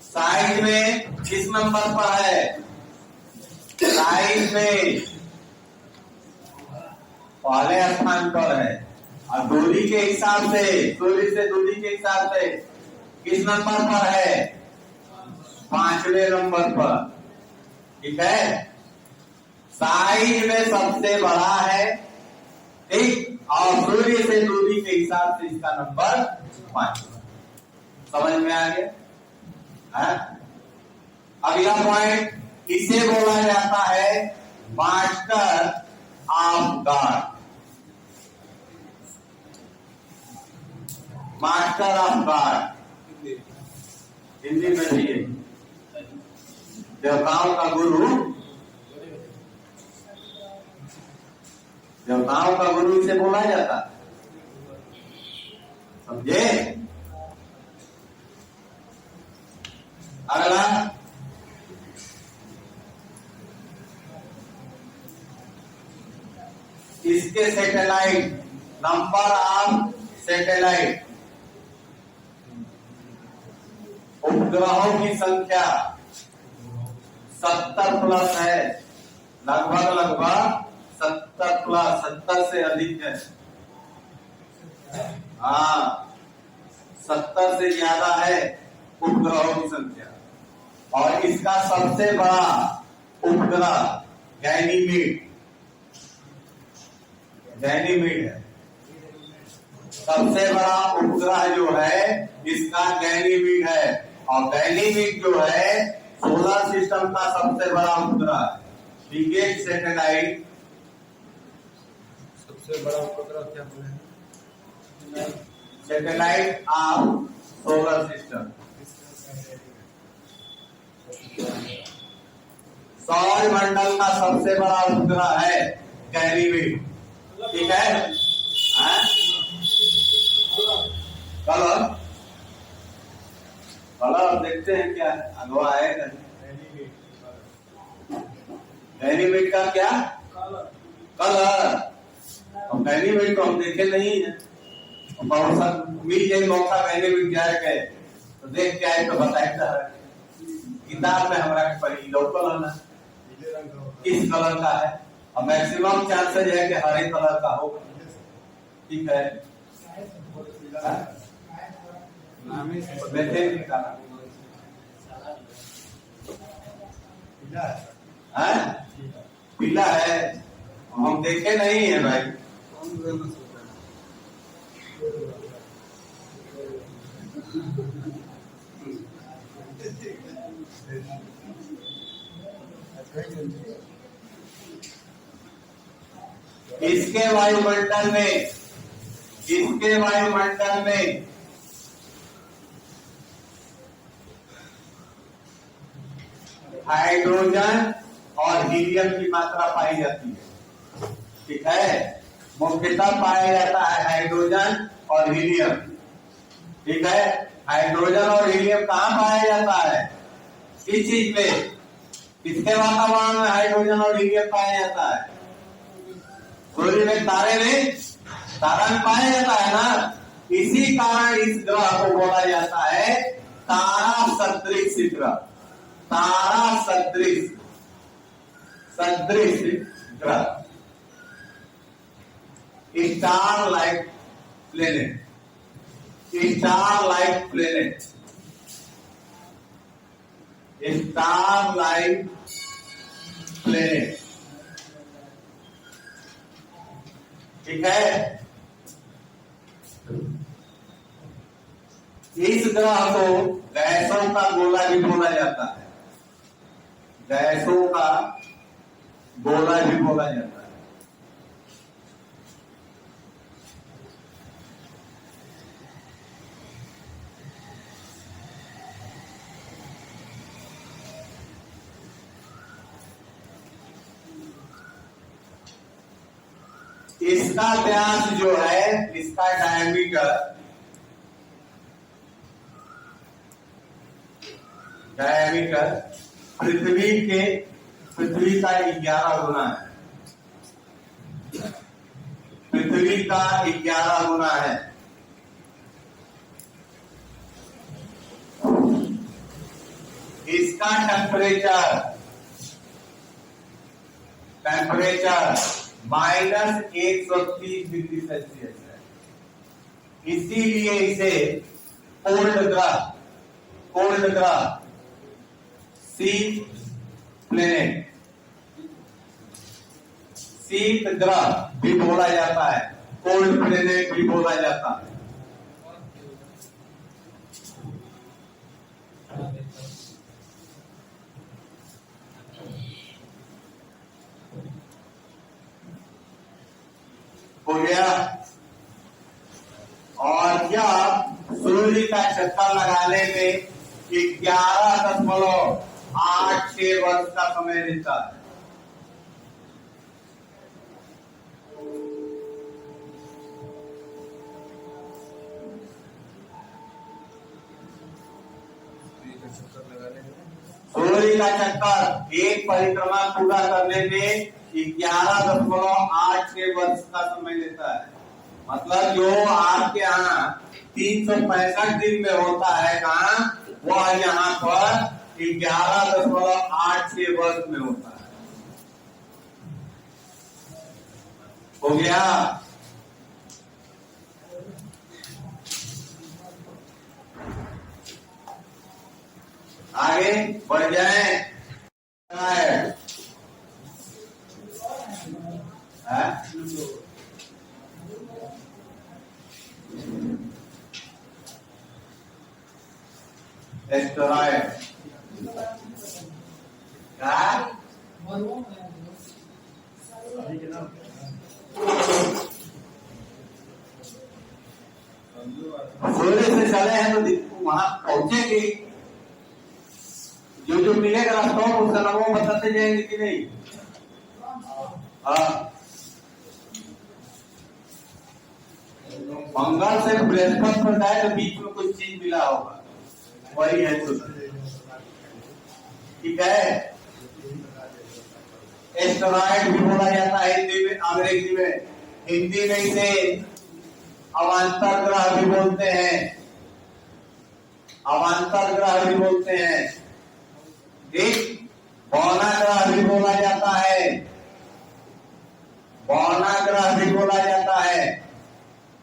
साइज में किस नंबर पर है? साइज में पहले स्थान पर है। और दूरी के हिसाब से, सूर्य से दूरी के हिसाब से किस नंबर पर है? 5वें नंबर पर, ठीक है। साइज में सबसे बड़ा है, ठीक, और सूर्य से दूरी के हिसाब से इसका नंबर 5। समझ में आ गया? अगला पॉइंट, इसे बोला जाता है master of God. Master of God Hindi में भी है, देवताओं का गुरु। देवताओं का गुरु इसे बोला जाता है, समझे? अगला, इसके सैटेलाइट, नंबर ऑफ सैटेलाइट, उपग्रहों की संख्या 70+ है। लगभग 70+, 70 से अधिक है। हाँ, 70 से ज्यादा है उपग्रहों की संख्या। और इसका सबसे बड़ा उपग्रह गैनीमेड है। सबसे बड़ा उपग्रह जो है इसका गैनीमेड है। और गैनीमेड जो है सोलर सिस्टम का सबसे बड़ा उपग्रह है। बिगेस्ट सैटेलाइट, सबसे बड़ा उपग्रह क्या बोले? Satellite of solar system. सौर मंडल का सबसे बड़ा उपग्रह है गैनीमेड, ठीक है। कलर देखते हैं क्या अगवा आएगा। गैनीमेड का क्या कलर? गैनीमेड को हम देखे नहीं है। बहुत सा मिल जाए मौका गैनीमेड जाए तो देख के आए तो बताए। किताब में हमारा पढ़ी लोकल ना किस कलर का है, और मैक्सिमम चांसेस है कि हरे कलर का होगा, ठीक है। पीला है, हम देखे नहीं है भाई। इसके वायुमंडल में हाइड्रोजन और हीलियम की मात्रा पाई जाती है, ठीक है। मुख्यतः पाया जाता है हाइड्रोजन और हीलियम, ठीक है। हाइड्रोजन और हीलियम कहाँ पाया जाता है? किस चीज में? किसके वातावरण में हाइड्रोजन और हीलियम पाया जाता है? सूर्य में, तारा में पाया जाता है ना। इसी कारण इस ग्रह को बोला जाता है तारा सदृश ग्रह। तारा सदृश ग्रह, star like planet. Star like planet, star like planet, ठीक है। इस ग्रह को गैसों का गोला भी बोला जाता है, गैसों का गोला भी बोला जाता है। इसका व्यास जो है, इसका डायमीटर पृथ्वी का 11 गुना है, पृथ्वी का 11 गुना है। इसका टेम्परेचर -130 डिग्री सेल्सियस है, इसीलिए इसे कोल्ड ग्रह शीत ग्रह भी बोला जाता है, कोल्ड प्लेनेट भी बोला जाता है। हो गया। और यह सूर्य का चक्कर लगाने में 11.86 वर्ष का समय लेता है। सूर्य का चक्कर एक परिक्रमा पूरा करने में 11.86 वर्ष का समय लेता है। मतलब जो आपके यहाँ 365 दिन में होता है कहाँ, वह यहाँ पर 11.86 वर्ष में होता है। हो गया। आगे बढ़ जाए। एस्टेरॉयड सूर्य से चले हैं तो वहां पहुंचेंगे, जो मिलेगा रास्तों में उसका नाम वो बताते जाएंगे कि नहीं। मंगल से बृहस्पति पर जाए तो बीच में कुछ चीज मिला होगा, वही है सूर्य, ठीक है। एस्टेरॉयड भी बोला जाता है हिंदी में, अंग्रेजी में। हिंदी में इसे अवान्तर ग्रह भी बोलते हैं, अवान्तर ग्रह भी बोलते हैं। एक बौना ग्रह भी बोला जाता है, बौना ग्रह भी बोला जाता है।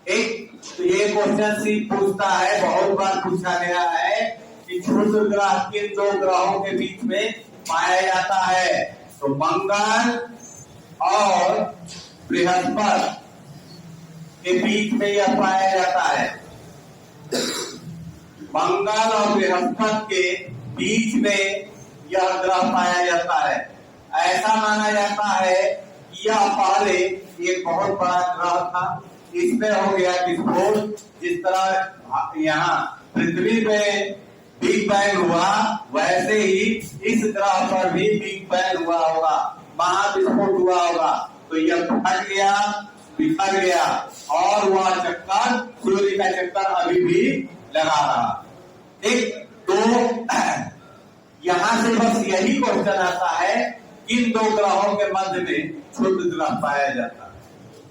एक तो ये क्वेश्चन सी पूछता है, बहुत बार पूछा गया है कि क्षुद्र ग्रह किन दो ग्रहों के बीच में पाया जाता है, तो मंगल और बृहस्पति के बीच में यह पाया जाता है। मंगल और बृहस्पति के बीच में यह ग्रह पाया जाता है। ऐसा माना जाता है कि यह पहले एक बहुत बड़ा ग्रह था, इसमें हो गया विस्फोट। जिस तरह यहाँ पृथ्वी में बिग बैंग हुआ, वैसे ही इस ग्रह पर भी बिग बैंग हुआ होगा, महाविस्फोट हुआ होगा, तो यह फट गया, बिखर गया, और वह चक्कर, सूर्य का चक्कर अभी भी लगा रहा। ठीक, तो यहां से बस यही क्वेश्चन आता है, किन दो ग्रहों के मध्य में क्षुद्र ग्रह पाया जाता है।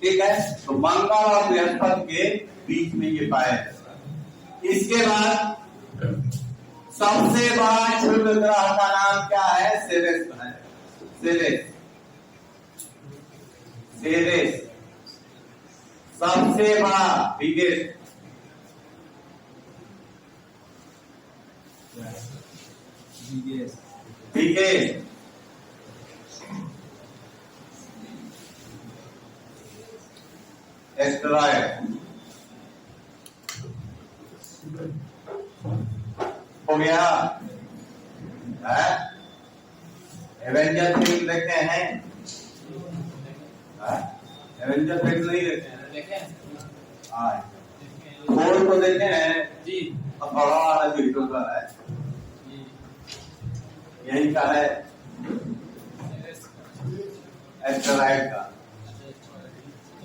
ठीक है, तो मंगल और बृहस्पति के बीच में ये पाया जाता है। इसके बाद सबसे बड़ा क्षुद्र ग्रह का नाम क्या है? सेरेस है, सेरेस, सेरेस सबसे बड़ा, बिगेस्ट। बीके एस्टेरॉयड हो गया है। एवेंजर फिल्म देखे हैं? एवेंजर फिल्म नहीं देखे हैं? हाँ, थोर को देखे हैं जी। अब बड़ा वाला जो हीरो का है यही का है एस्टेरॉयड का।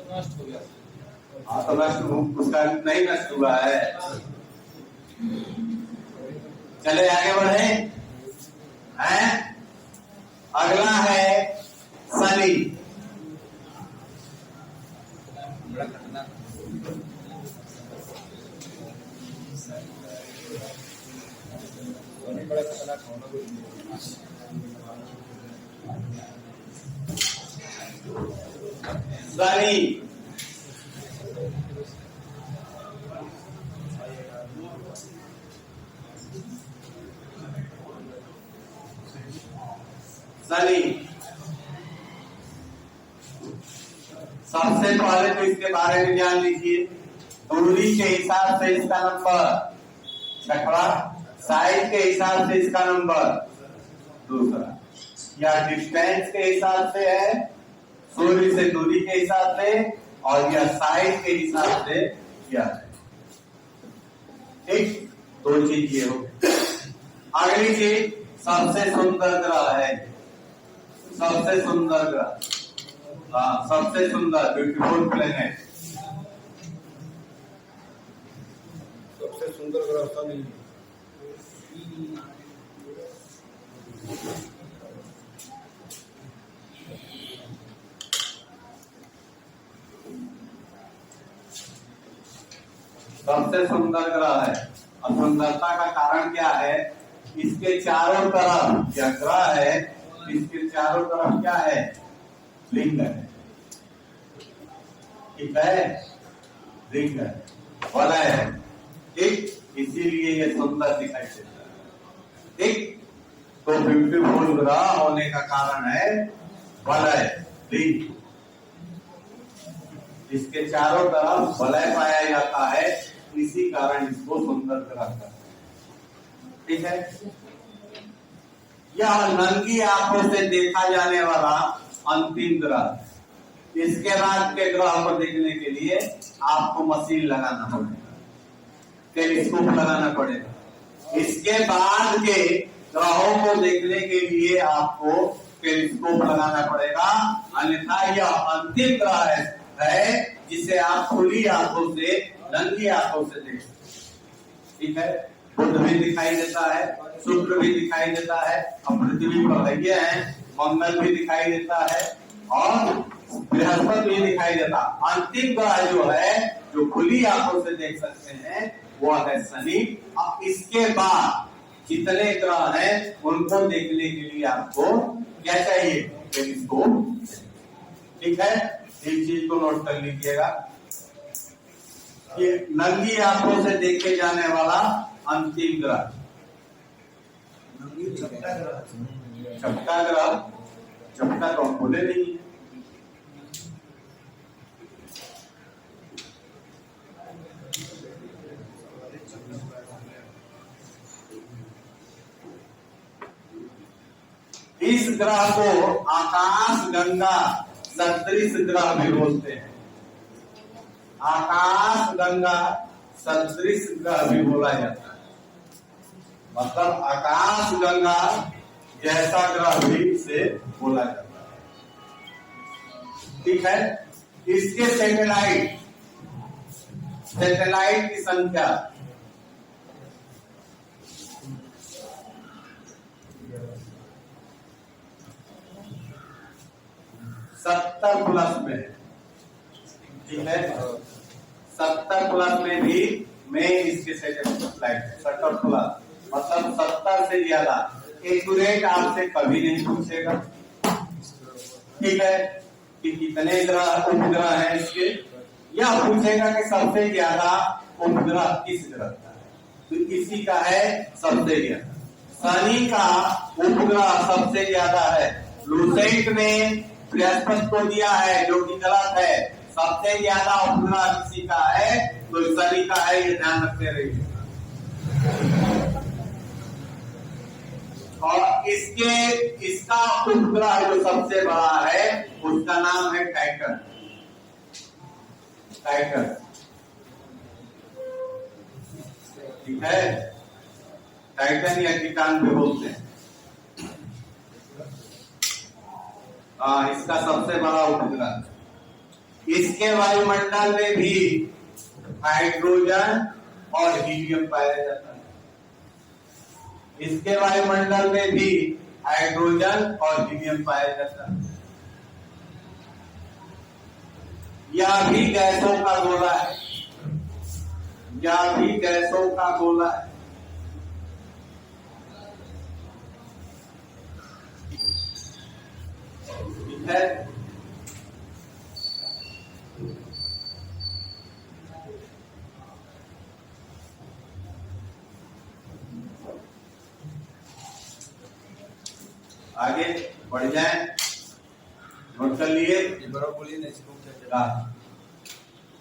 नष्ट हो गया। हाँ तो नष्ट उसका नहीं नष्ट हुआ है। चले आगे बढ़े हैं। अगला है शनि। शनि शनि सबसे पहले तो इसके बारे में जान लीजिए। दूरी के हिसाब से इसका नंबर छठवा, साइज के हिसाब से इसका नंबर दूसरा, या डिस्टेंस के हिसाब से है सूर्य से दूरी के हिसाब से, और या साइज के हिसाब से क्या है। ठीक, दो चीज ये हो। अगली चीज सबसे सुंदर ग्रह है। सबसे सुंदर ग्रह, हाँ सबसे सुंदर ब्यूटीफुल प्लेनेट। सबसे सुंदर ग्रह शनि। सबसे सुंदर ग्रह है। और सुंदरता का कारण क्या है? इसके चारों तरफ क्या ग्रह है? इसके चारों तरफ क्या है? लिंग है। ठीक है, लिंग है, वलय है। ठीक, इसीलिए ये सुंदर दिखाई देता है। ठीक, तो ब्यूटीफुल ग्रह होने का कारण है वलय, लिंग। इसके चारों तरफ वलय पाया जाता है, इसी कारण इसको सुंदर ग्रह कहते हैं। ठीक है, यह नंगी आंखों से देखा जाने वाला अंतिम ग्रह। इसके बाद के ग्रह को देखने के लिए आपको मशीन लगाना पड़ेगा, टेलीस्कोप लगाना पड़ेगा। इसके बाद के ग्रहों को देखने के लिए आपको टेलीस्कोप लगाना पड़ेगा, अन्यथा यह अंतिम ग्रह है जिसे आप खुली आंखों से, नंगी आंखों से देख सकते। ठीक है, बुध भी दिखाई देता है, शुक्र भी दिखाई देता है, अब पृथ्वी पर है, मंगल भी दिखाई देता है और बृहस्पति भी दिखाई देता। अंतिम ग्रह जो है, जो खुली आंखों से देख सकते हैं, वो है शनि। अब इसके बाद जितने ग्रह हैं उनको देखने के लिए आपको क्या चाहिए? टेलीस्कोप। ठीक है, एक चीज को नोट कर लीजिएगा, ये नंगी आंखों से देखे जाने वाला अंतिम ग्रह, झपटा ग्रह, झपटा तो हम बोले नहीं है। इस ग्रह को आकाश गंगा सदृश ग्रह भी बोलते हैं। आकाश गंगा सदृश ग्रह भी बोला जाता है, मतलब आकाश गंगा जैसा ग्रह भी इसे बोला जाता है। ठीक है, इसके सैटेलाइट की संख्या 70 प्लस में है। ठीक है, 70 प्लस में भी मैं इसके सैटेलाइट 70 प्लस, मतलब 70 से ज्यादा एक्यूरेट आपसे कभी नहीं पूछेगा। ठीक है, कि कितने ग्रह उपग्रह हैं इसके, या पूछेगा कि सबसे ज्यादा उपग्रह किस ग्रह का है। तो इसी का है सबसे ज्यादा। शनि का उपग्रह सबसे ज्यादा है। लूसेंट ने बृहस्पति को दिया है जो कि गलत है। सबसे ज्यादा उपग्रह किसी का है तो शनि का है, ये ध्यान रखते रहिए। और इसका उपग्रह जो सबसे बड़ा है उसका नाम है टाइटन। टाइटन, ठीक है, टाइटन या टिटान भी बोलते हैं। इसका सबसे बड़ा उपग्रह। इसके वायुमंडल में भी हाइड्रोजन और हीलियम पाया जाता है। इसके वायुमंडल में भी हाइड्रोजन और हीलियम पाया जाता है। यह भी गैसों का गोला है। यह भी गैसों का गोला है। ठीक है, आगे बढ़ जाए, नोट कर लिए। बोलिए ना, इसको क्या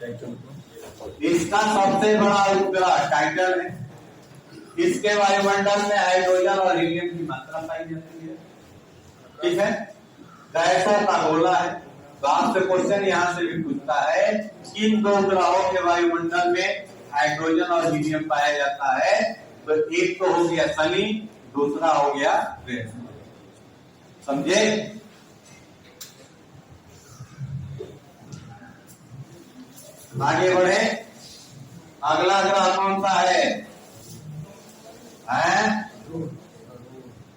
टाइटन को। इसका सबसे बड़ा उपग्रह टाइटन है। इसके वायुमंडल में हाइड्रोजन और हीलियम की मात्रा पाई जाती है। ठीक है, गैसों का गोला है। तो आपसे क्वेश्चन यहाँ से भी पूछता है किन दो ग्रहों के वायुमंडल में हाइड्रोजन और हीलियम पाया जाता है। तो एक तो हो गया शनि, दूसरा हो गया बृहस्पति। समझे? आगे बढ़े। अगला ग्रह कौन सा है?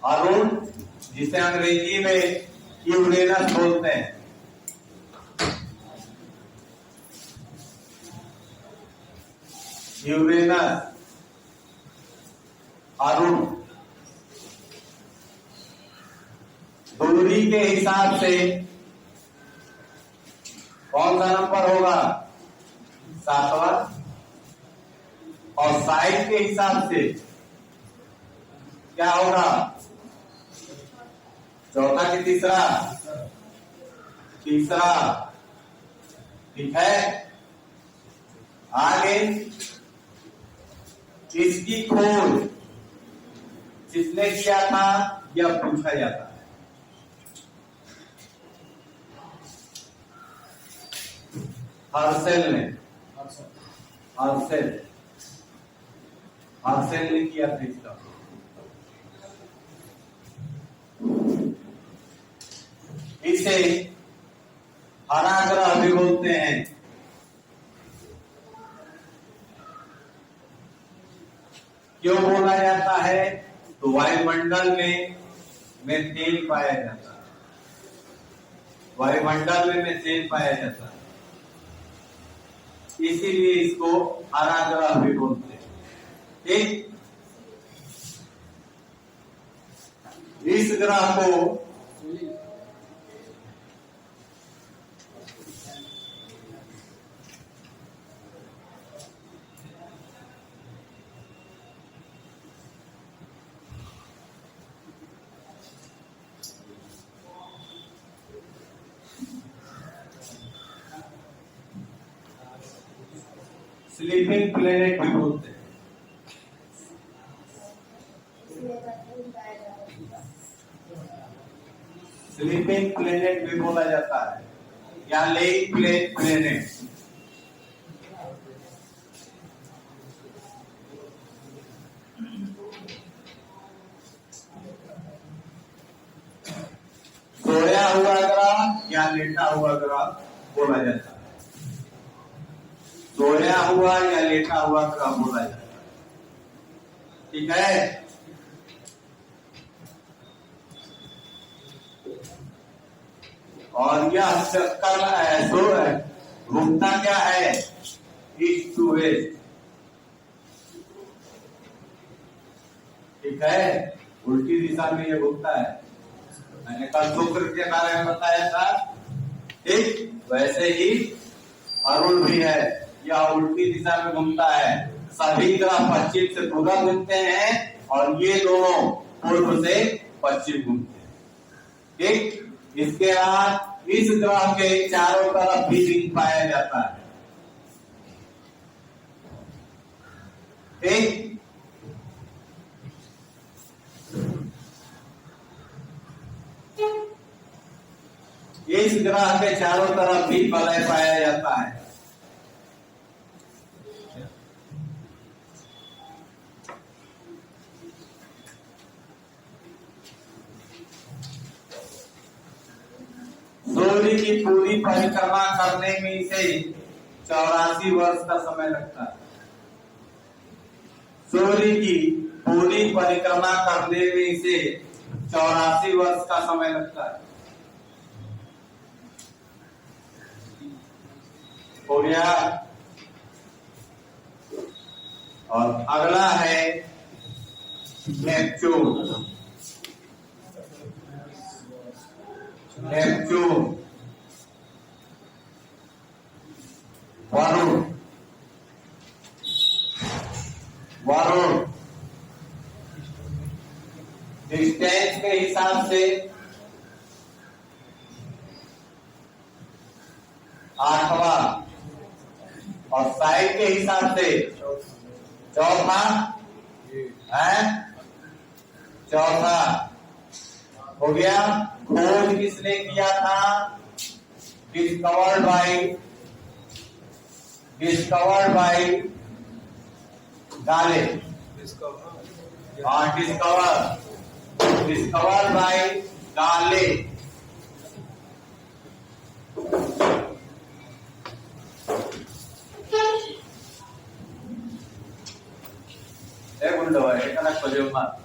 अरुण, जिसे अंग्रेजी में यूरेनस बोलते हैं। यूरेनस, अरुण। दूरी के हिसाब से कौन सा नंबर होगा? 7वां। और साइज के हिसाब से क्या होगा? चौथा कि तीसरा? तीसरा। ठीक है, आगे इसकी खोज किसने किया था यह पूछा जाता है। हर्सेल ने। हर्सेल ने किया था इसका। इसे हरा ग्रह भी बोलते हैं। क्यों बोला जाता है? तो वायुमंडल में मीथेन पाया जाता है। वायुमंडल में मीथेन पाया जाता है, इसीलिए इसको हरा ग्रह भी बोलते हैं। ठीक, इस ग्रह को स्लीपिंग प्लेनेट भी बोलते हैं। स्लीपिंग प्लेनेट भी बोला जाता है या लेइंग प्लेनेट। सोया हुआ ग्रह या लेटा हुआ ग्रह बोला जाता है। सोया हुआ या लेटा हुआ ग्रह बोला जाता है। ठीक है, और यह चक्कर घूमता क्या है? East to west. ठीक है, उल्टी दिशा में ये घूमता है। मैंने कल शुक्र के बारे में बताया था। ठीक, वैसे ही अरुण भी है, यह उल्टी दिशा में घूमता है। सभी ग्रह पश्चिम से पूर्व घूमते हैं और ये दोनों पूर्व से पश्चिम घूमते हैं। ठीक, इसके बाद इस ग्रह के चारों तरफ भी रिंग पाया जाता है। ठीक, इस ग्रह के चारों तरफ भी वलय पाया जाता है। सूर्य की पूरी परिक्रमा करने में इसे 84 वर्ष का समय लगता है। सूर्य की पूरी परिक्रमा करने में इसे 84 वर्ष का समय लगता है। हो गया। और अगला है Neptune. Neptune Varun, Varun distance के हिसाब से 8वां और साइड के हिसाब से 4था है। 4था हो गया। खोज किसने किया था? डिस्कवर्ड बाय गाले। डिस्कवर बाय गाले। एक मिनट, एक खोजो मत।